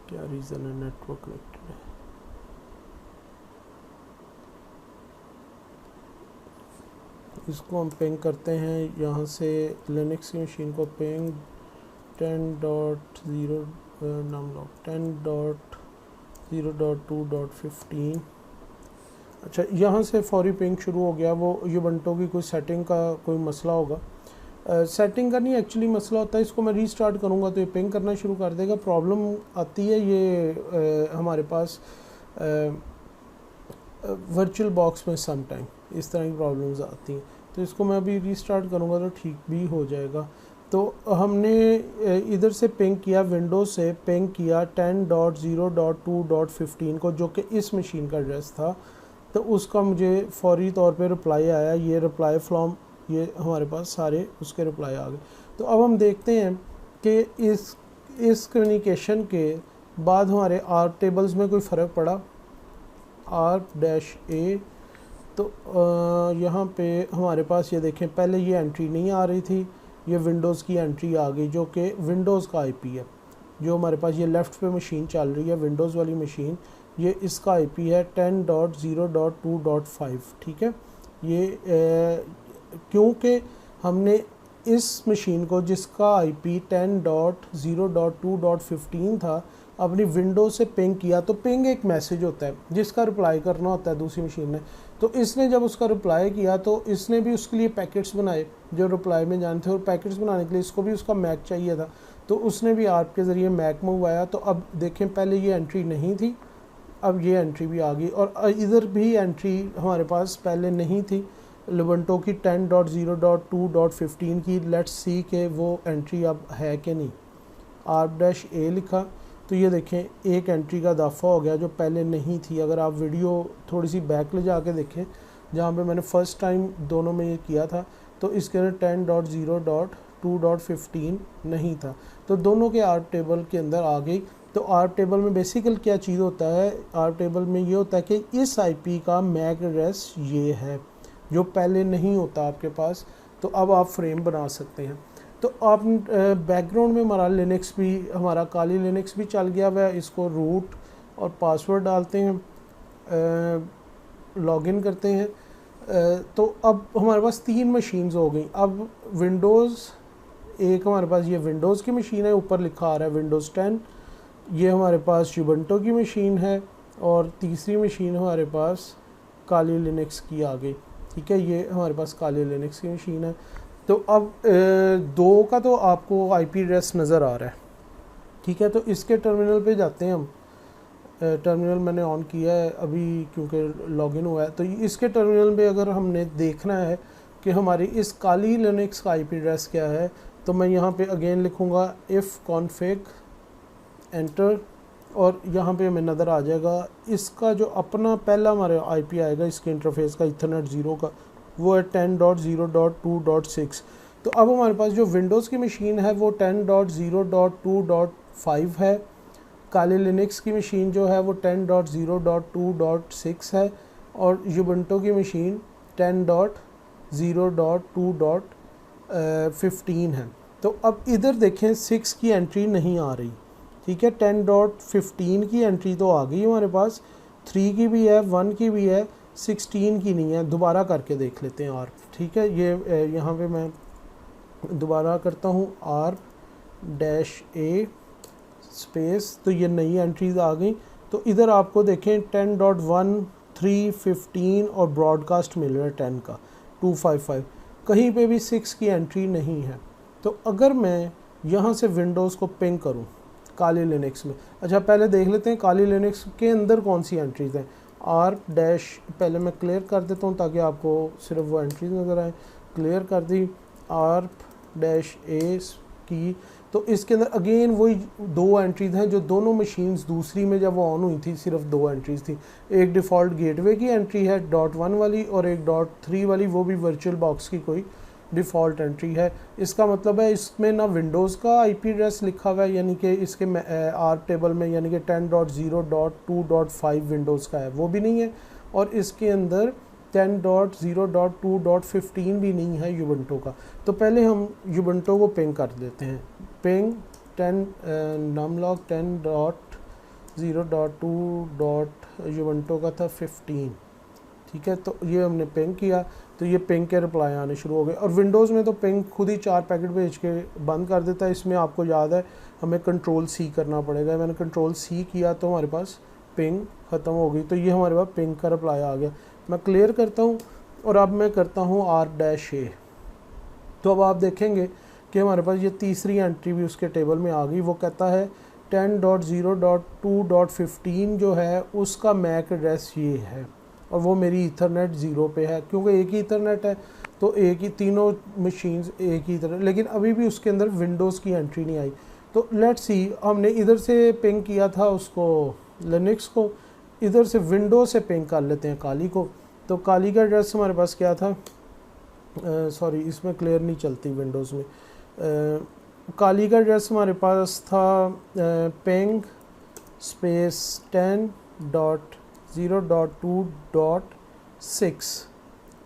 क्या रीज़न है, नेटवर्क कनेक्टेड है। इसको हम पिंग करते हैं यहाँ से लिनक्स की मशीन को पिंग 10.0 नाम लॉक 10.0.2.15। अच्छा, यहाँ से फौरी पिंग शुरू हो गया। वो यूबंटू की कोई सेटिंग का कोई मसला होगा, सेटिंग का नहीं एक्चुअली मसला होता है। इसको मैं रीस्टार्ट करूँगा तो ये पिंग करना शुरू कर देगा। प्रॉब्लम आती है ये हमारे पास वर्चुअल बॉक्स में सम टाइम इस तरह की प्रॉब्लम्स आती हैं। तो इसको मैं अभी रीस्टार्ट करूँगा तो ठीक भी हो जाएगा। तो हमने इधर से पिंग किया, विंडोज़ से पिंग किया 10.0.2.15 को, जो कि इस मशीन का एड्रेस था। तो उसका मुझे फौरी तौर पे रिप्लाई आया, ये रिप्लाई फ्रॉम, ये हमारे पास सारे उसके रिप्लाई आ गए। तो अब हम देखते हैं कि इस कम्युनिकेशन के बाद हमारे आर टेबल्स में कोई फ़र्क पड़ा। R-A, तो यहाँ पे हमारे पास ये देखें, पहले ये एंट्री नहीं आ रही थी, ये विंडोज़ की एंट्री आ गई जो कि विंडोज़ का आईपी है। जो हमारे पास ये लेफ़्ट पे मशीन चल रही है विंडोज़ वाली मशीन, ये इसका आईपी है 10.0.2.5, ठीक है। ये क्योंकि हमने इस मशीन को जिसका आईपी 10.0.2.15 था अपनी विंडो से पिंग किया, तो पिंग एक मैसेज होता है जिसका रिप्लाई करना होता है दूसरी मशीन ने। तो इसने जब उसका रिप्लाई किया तो इसने भी उसके लिए पैकेट्स बनाए जो रिप्लाई में जाने थे, और पैकेट्स बनाने के लिए इसको भी उसका मैक चाहिए था, तो उसने भी आर्प के ज़रिए मैक मंगवाया। तो अब देखें, पहले ये एंट्री नहीं थी, अब ये एंट्री भी आ गई, और इधर भी एंट्री हमारे पास पहले नहीं थी यूबंटू की 10.0.2.15 की। लेट्स सी के वो एंट्री अब है कि नहीं। R-A लिखा तो ये देखें एक एंट्री का इजाफा हो गया जो पहले नहीं थी। अगर आप वीडियो थोड़ी सी बैक ले जाके देखें जहाँ पे मैंने फ़र्स्ट टाइम दोनों में ये किया था, तो इसके अंदर 10.0.2.15 नहीं था, तो दोनों के आर्प टेबल के अंदर आ गई। तो आर्प टेबल में बेसिकल क्या चीज़ होता है, आर्प टेबल में ये होता है कि इस आईपी का मैक एड्रेस ये है जो पहले नहीं होता आपके पास। तो अब आप फ्रेम बना सकते हैं। तो आप बैकग्राउंड में हमारा लिनक्स भी, हमारा काली लिनक्स भी चल गया हुआ है। इसको रूट और पासवर्ड डालते हैं, लॉगिन करते हैं। तो अब हमारे पास 3 मशीन्स हो गई। अब विंडोज़ एक हमारे पास ये विंडोज़ की मशीन है, ऊपर लिखा आ रहा है विंडोज़ 10। ये हमारे पास यूबंटू की मशीन है, और तीसरी मशीन हमारे पास काली लिनक्स की आ गई, ठीक है। ये हमारे पास काली लिनक्स की मशीन है। तो अब 2 का तो आपको आईपी एड्रेस नज़र आ रहा है, ठीक है। तो इसके टर्मिनल पे जाते हैं हम। टर्मिनल मैंने ऑन किया है अभी क्योंकि लॉगिन हुआ है। तो इसके टर्मिनल पे अगर हमने देखना है कि हमारी इस काली लिनक्स का आईपी एड्रेस क्या है, तो मैं यहाँ पे अगेन लिखूँगा इफ़ कॉन्फिग एंटर, और यहाँ पे हमें नज़र आ जाएगा इसका जो अपना पहला हमारा आईपी आएगा इसके इंटरफेस का ईथरनेट 0 का, वो है 10.0.2.6। तो अब हमारे पास जो विंडोज़ की मशीन है वो 10.0.2.5 है, काली लिनक्स की मशीन जो है वो 10.0.2.6 है, और यूबंटू की मशीन 10.0.2.15 है। तो अब इधर देखें 6 की एंट्री नहीं आ रही, ठीक है। 10.15 की एंट्री तो आ गई हमारे पास, 3 की भी है, 1 की भी है, 16 की नहीं है। दोबारा करके देख लेते हैं आर्प, ठीक है। ये यहाँ पे मैं दोबारा करता हूँ ARP-A स्पेस, तो ये नई एंट्रीज आ गई। तो इधर आपको देखें 10.1, 3, 15 और ब्रॉडकास्ट मिल रहा है 10 का 255, कहीं पे भी 6 की एंट्री नहीं है। तो अगर मैं यहाँ से विंडोज़ को पिंग करूँ काली लिनक्स में, अच्छा पहले देख लेते हैं काली लिनक्स के अंदर कौन सी एंट्रीज हैं। ARP- पहले मैं क्लियर कर देता हूँ ताकि आपको सिर्फ वो एंट्रीज नज़र आए। क्लियर कर दी ARP-A की, तो इसके अंदर अगेन वही दो एंट्रीज हैं जो दोनों मशीन्स दूसरी में जब वो ऑन हुई थी सिर्फ दो एंट्रीज थी। एक डिफ़ॉल्ट गेटवे की एंट्री है .1 वाली, और एक .3 वाली, वो भी वर्चुअल बॉक्स की कोई डिफ़ॉल्ट एंट्री है। इसका मतलब है इसमें ना विंडोज़ का IP एड्रेस लिखा हुआ है, यानी कि इसके आर्प टेबल में, यानी कि 10.0.2.5 विंडोज़ का है वो भी नहीं है, और इसके अंदर 10.0.2.15 भी नहीं है यूबंटू का। तो पहले हम यूबंटू को पिंग कर देते हैं। पिंग 10 नमलॉग 10.0.2. यूबंटू का था 15, ठीक है। तो ये हमने पिंग किया, तो ये पिंग के रिप्लाई आने शुरू हो गए। और विंडोज़ में तो पिंग खुद ही 4 पैकेट भेज के बंद कर देता है। इसमें आपको याद है हमें Ctrl+C करना पड़ेगा। मैंने Ctrl+C किया तो हमारे पास पिंग ख़त्म हो गई। तो ये हमारे पास पिंग का रिप्लाई आ गया। मैं क्लियर करता हूँ और अब मैं करता हूँ ARP-A। तो अब आप देखेंगे कि हमारे पास ये तीसरी एंट्री भी उसके टेबल में आ गई। वो कहता है 10.0.2.15 जो है उसका मैक एड्रेस ये है, और वो मेरी ईथरनेट 0 पे है, क्योंकि एक ही ईथरनेट है तो एक ही तीनों मशीन्स एक ही तरह। लेकिन अभी भी उसके अंदर विंडोज़ की एंट्री नहीं आई। तो लेट्स सी, हमने इधर से पिंग किया था उसको लिनक्स को, इधर से विंडोज़ से पिंग कर लेते हैं काली को। तो काली का एड्रेस हमारे पास क्या था, सॉरी इसमें क्लियर नहीं चलती विंडोज़ में। काली का एड्रेस हमारे पास था पिंग स्पेस 10.0.2.6,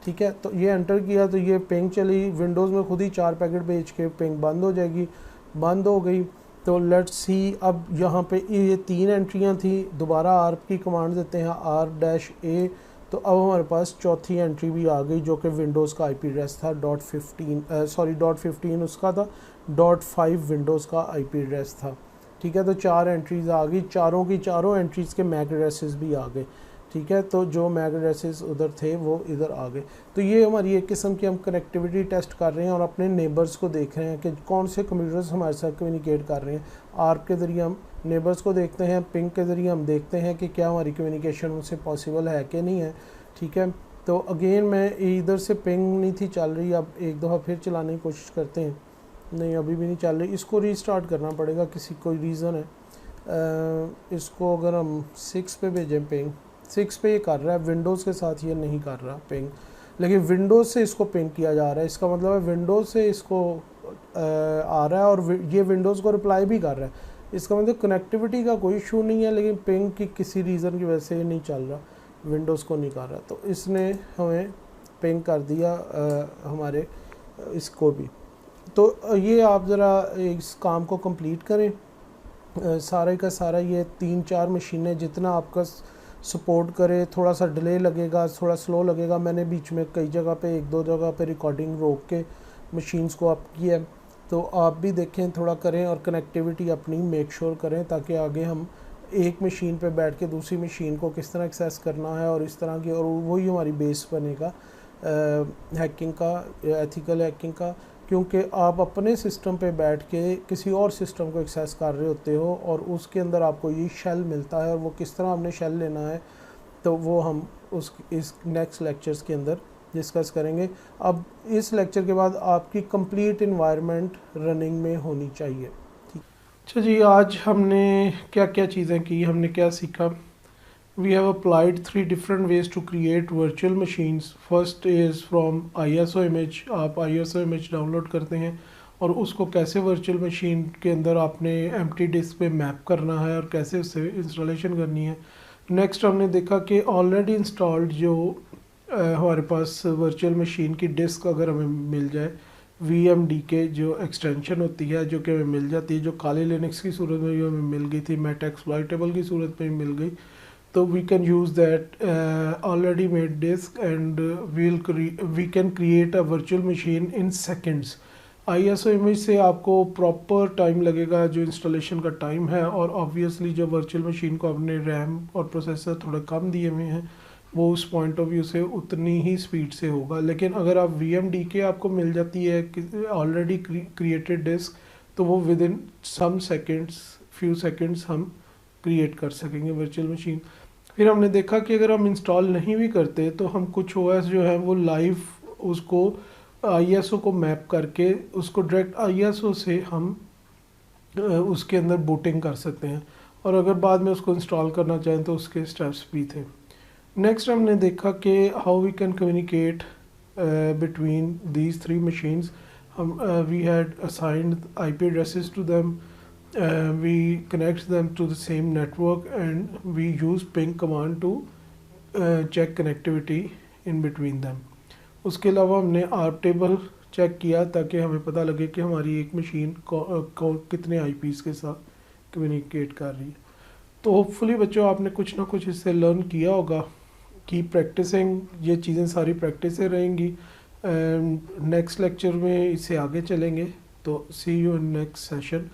ठीक है। तो ये एंटर किया तो ये पिंग चली। विंडोज़ में खुद ही 4 पैकेट भेज के पिंग बंद हो जाएगी, बंद हो गई। तो लेट्स सी, अब यहाँ पे ये 3 एंट्रियाँ थी। दोबारा ARP की कमांड देते हैं ARP-A, तो अब हमारे पास चौथी एंट्री भी आ गई जो कि विंडोज़ का IP एड्रेस था .15 उसका था, .5 विंडोज़ का IP एड्रेस था, ठीक है। तो 4 एंट्रीज़ आ गई, चारों की चारों एंट्रीज़ के मैक एड्रेसेस भी आ गए, ठीक है। तो जो मैक एड्रेसेस उधर थे वो इधर आ गए। तो ये हमारी एक किस्म की हम कनेक्टिविटी टेस्ट कर रहे हैं और अपने नेबर्स को देख रहे हैं कि कौन से कंप्यूटर्स हमारे साथ कम्युनिकेट कर रहे हैं। ARP के ज़रिए हम नेबर्स को देखते हैं, पिंग के ज़रिए हम देखते हैं कि क्या हमारी कम्युनिकेशन उनसे पॉसिबल है कि नहीं है, ठीक है। तो अगेन मैं इधर से पिंग नहीं थी चल रही, अब एक दफ़ा फिर चलाने की कोशिश करते हैं। नहीं, अभी भी नहीं चल रही, इसको रीस्टार्ट करना पड़ेगा, किसी कोई रीज़न है। इसको अगर हम 6 पे भेजें, पिंग 6 पे ये कर रहा है, विंडोज़ के साथ ये नहीं कर रहा पिंग, लेकिन विंडोज़ से इसको पिंग किया जा रहा है। इसका मतलब है विंडोज़ से इसको आ रहा है और ये विंडोज़ को रिप्लाई भी कर रहा है। इसका मतलब कनेक्टिविटी का कोई इशू नहीं है, लेकिन पिंग की किसी रीज़न की वजह से ये नहीं चल रहा, विंडोज़ को नहीं कर रहा। तो इसने हमें पिंग कर दिया हमारे इसको भी। तो ये आप ज़रा इस काम को कंप्लीट करें, सारे का सारा ये 3-4 मशीनें जितना आपका सपोर्ट करे। थोड़ा सा डिले लगेगा, थोड़ा स्लो लगेगा। मैंने बीच में कई जगह पे 1-2 जगह पे रिकॉर्डिंग रोक के मशीन्स को अप किया है, तो आप भी देखें, थोड़ा करें और कनेक्टिविटी अपनी मेक श्योर करें, ताकि आगे हम एक मशीन पे बैठ के दूसरी मशीन को किस तरह एक्सेस करना है और इस तरह की, और वही हमारी बेस बनेगा हैकिंग का, एथिकल हैकिंग का। क्योंकि आप अपने सिस्टम पे बैठ के किसी और सिस्टम को एक्सेस कर रहे होते हो और उसके अंदर आपको ये शेल मिलता है, और वो किस तरह हमने शेल लेना है तो वो हम इस नेक्स्ट लेक्चर्स के अंदर डिस्कस करेंगे। अब इस लेक्चर के बाद आपकी कंप्लीट इन्वायरमेंट रनिंग में होनी चाहिए, ठीक। अच्छा जी, आज हमने क्या क्या चीज़ें की, हमने क्या सीखा। We have applied 3 different ways to create virtual machines. First is from ISO image. आप ISO image डाउनलोड करते हैं और उसको कैसे वर्चुअल मशीन के अंदर आपने एम्प्टी डिस्क पे मैप करना है और कैसे उससे इंस्टॉलेशन करनी है। नेक्स्ट हमने देखा कि ऑलरेडी इंस्टॉल्ड जो हमारे पास वर्चुअल मशीन की डिस्क अगर हमें मिल जाए, VMDK जो एक्सटेंशन होती है जो कि हमें मिल जाती है, जो काली लिनक्स की सूरत में भी हमें मिल गई थी, मेट एक्सप्लॉइटेबल की सूरत में भी मिल गई, तो we can use that already made disk and we can create a virtual machine in seconds. ISO image से आपको प्रॉपर टाइम लगेगा जो इंस्टॉलेशन का टाइम है, और ऑब्वियसली जो वर्चुअल मशीन को आपने रैम और प्रोसेसर थोड़ा कम दिए हुए हैं वो उस पॉइंट ऑफ व्यू से उतनी ही स्पीड से होगा। लेकिन अगर आप VMDK आपको मिल जाती है ऑलरेडी क्रिएटेड डिस्क, तो वो with in some seconds, few seconds हम क्रिएट कर सकेंगे वर्चुअल मशीन। फिर हमने देखा कि अगर हम इंस्टॉल नहीं भी करते तो हम कुछ OS जो है वो लाइव उसको ISO को मैप करके उसको डायरेक्ट ISO से हम उसके अंदर बूटिंग कर सकते हैं, और अगर बाद में उसको इंस्टॉल करना चाहें तो उसके स्टेप्स भी थे। नेक्स्ट हमने देखा कि how we can communicate between these 3 machines. हम we had assigned IP addresses to them, we connect them to the same network and we use ping command to check connectivity in between them. उसके अलावा हमने ARP table check किया ताकि हमें पता लगे कि हमारी एक मशीन को कितने IPs के साथ कम्युनिकेट कर रही है। तो होपफुली बच्चों आपने कुछ ना कुछ इससे लर्न किया होगा कि प्रैक्टिसिंग, ये चीज़ें सारी प्रैक्टिस से रहेंगी। नेक्स्ट लेक्चर में इससे आगे चलेंगे, तो सी यू इन नेक्स्ट सेशन।